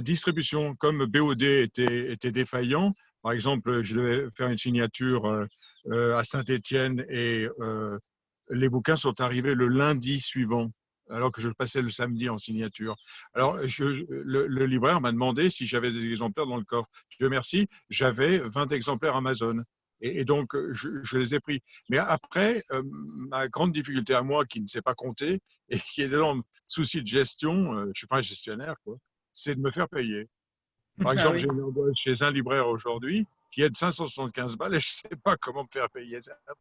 distribution. Comme BOD était défaillant, par exemple, je devais faire une signature à Saint-Étienne et les bouquins sont arrivés le lundi suivant, alors que je passais le samedi en signature. Alors, le libraire m'a demandé si j'avais des exemplaires dans le coffre. Dieu merci, j'avais 20 exemplaires Amazon. Et donc, je les ai pris. Mais après, ma grande difficulté à moi, qui ne sais pas compter et qui est dans le souci de gestion, je ne suis pas un gestionnaire, quoi, c'est de me faire payer. Par Ah exemple, oui, j'ai une embauche chez un libraire aujourd'hui qui est de 575 balles et je ne sais pas comment me faire payer. La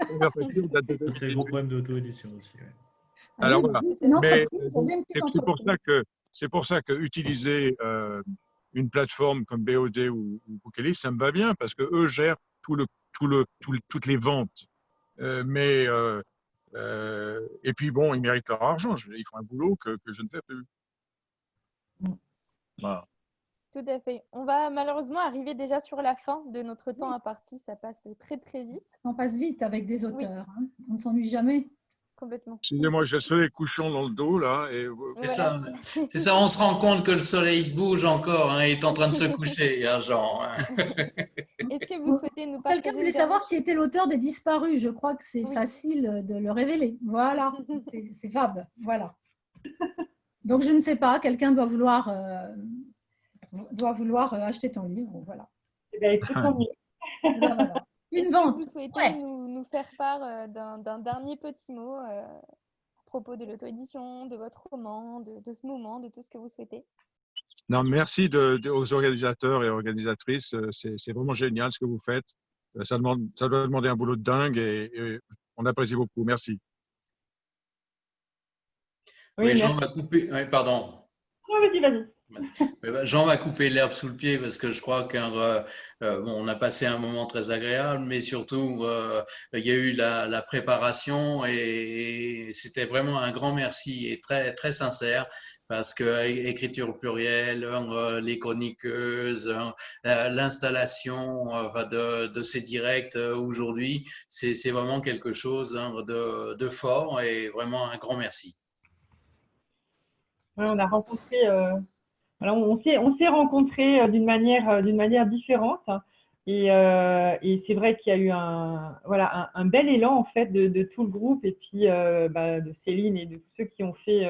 première facture date de ça c'est le gros 2018. problème d'auto-édition aussi. Ouais. ah Alors oui, voilà. c'est une Mais entreprise, ça devient une petite entreprise. c'est pour ça que utiliser une plateforme comme BOD ou Bookelist, ça me va bien parce que eux gèrent toutes les ventes. Et puis bon, ils méritent leur argent. Ils font un boulot que je ne fais plus. Voilà. Tout à fait. On va malheureusement arriver déjà sur la fin de notre temps imparti. Ça passe très, très vite. On passe vite avec des auteurs. Hein. On ne s'ennuie jamais. Complètement. Excusez-moi, j'ai le soleil couchant dans le dos, là. Et... Voilà. C'est ça, on se rend compte que le soleil bouge encore, hein, il est en train de se coucher, hein, Jean. Est-ce que vous souhaitez nous partager Quelqu'un voulait savoir qui était l'auteur des Disparus. Je crois que c'est facile de le révéler. Voilà, c'est Fab. Voilà. Donc, je ne sais pas, quelqu'un doit vouloir acheter ton livre. Voilà. Eh bien, écoute, tant mieux. Voilà. Une vente. Vous souhaitez nous faire part d'un dernier petit mot à propos de l'auto-édition, de votre roman, de ce moment, de tout ce que vous souhaitez? Non, merci aux organisateurs et organisatrices. C'est vraiment génial ce que vous faites. Ça doit demander un boulot de dingue et on apprécie beaucoup. Merci. Oui, Jean m'a coupé. Oui, pardon. Vas-y. Jean m'a coupé l'herbe sous le pied parce que je crois qu'on a passé un moment très agréable, mais surtout, il y a eu la préparation et c'était vraiment un grand merci et très, très sincère parce que écriture plurielle, les chroniqueuses, l'installation de ces directs aujourd'hui, c'est vraiment quelque chose de fort et vraiment un grand merci. Ouais, on a rencontré, voilà, on s'est rencontrés d'une manière différente et c'est vrai qu'il y a eu un bel élan en fait de tout le groupe et puis de Céline et de tous ceux qui ont fait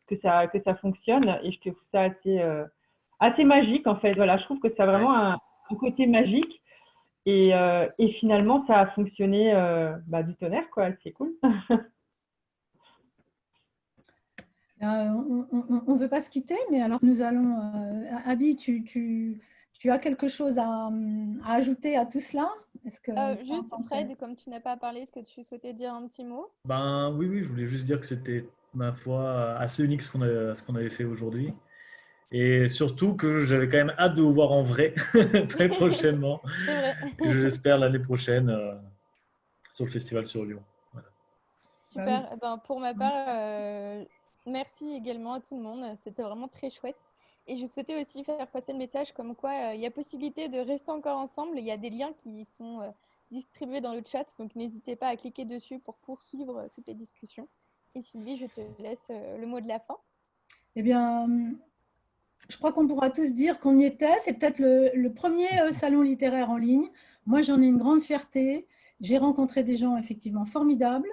que ça fonctionne et je trouve ça assez magique en fait. Voilà, je trouve que ça a vraiment un côté magique et finalement ça a fonctionné du tonnerre quoi. C'est cool. On ne veut pas se quitter, mais alors nous allons… Abby, tu as quelque chose à ajouter à tout cela? Juste, Fred, comme tu n'as pas parlé, est-ce que tu souhaitais dire un petit mot? Oui, je voulais juste dire que c'était, ma foi, assez unique ce qu'on avait fait aujourd'hui. Et surtout que j'avais quand même hâte de vous voir en vrai très prochainement. C'est vrai. Je l'espère l'année prochaine sur le festival sur Lyon. Voilà. Super. Pour ma part, merci également à tout le monde. C'était vraiment très chouette. Et je souhaitais aussi faire passer le message comme quoi il y a possibilité de rester encore ensemble. Il y a des liens qui sont distribués dans le chat, donc n'hésitez pas à cliquer dessus pour poursuivre toutes les discussions. Et Sylvie, je te laisse le mot de la fin. Eh bien, je crois qu'on pourra tous dire qu'on y était. C'est peut-être le premier salon littéraire en ligne. Moi, j'en ai une grande fierté. J'ai rencontré des gens effectivement formidables.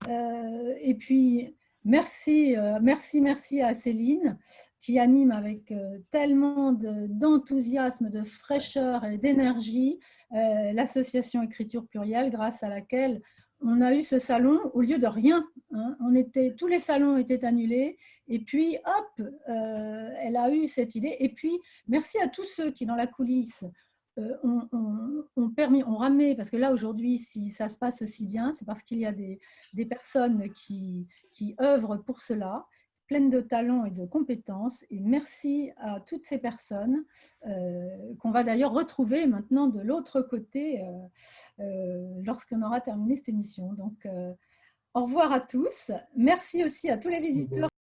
Et puis, merci à Céline qui anime avec tellement d'enthousiasme, de fraîcheur et d'énergie l'association Écriture Plurielle, grâce à laquelle on a eu ce salon au lieu de rien. Hein. Tous les salons étaient annulés. Et puis, hop, elle a eu cette idée. Et puis, merci à tous ceux qui, dans la coulisse, ont ramé, parce que là, aujourd'hui, si ça se passe aussi bien, c'est parce qu'il y a des personnes qui œuvrent pour cela, pleines de talent et de compétences. Et merci à toutes ces personnes qu'on va d'ailleurs retrouver maintenant de l'autre côté lorsqu'on aura terminé cette émission. Donc, au revoir à tous. Merci aussi à tous les visiteurs.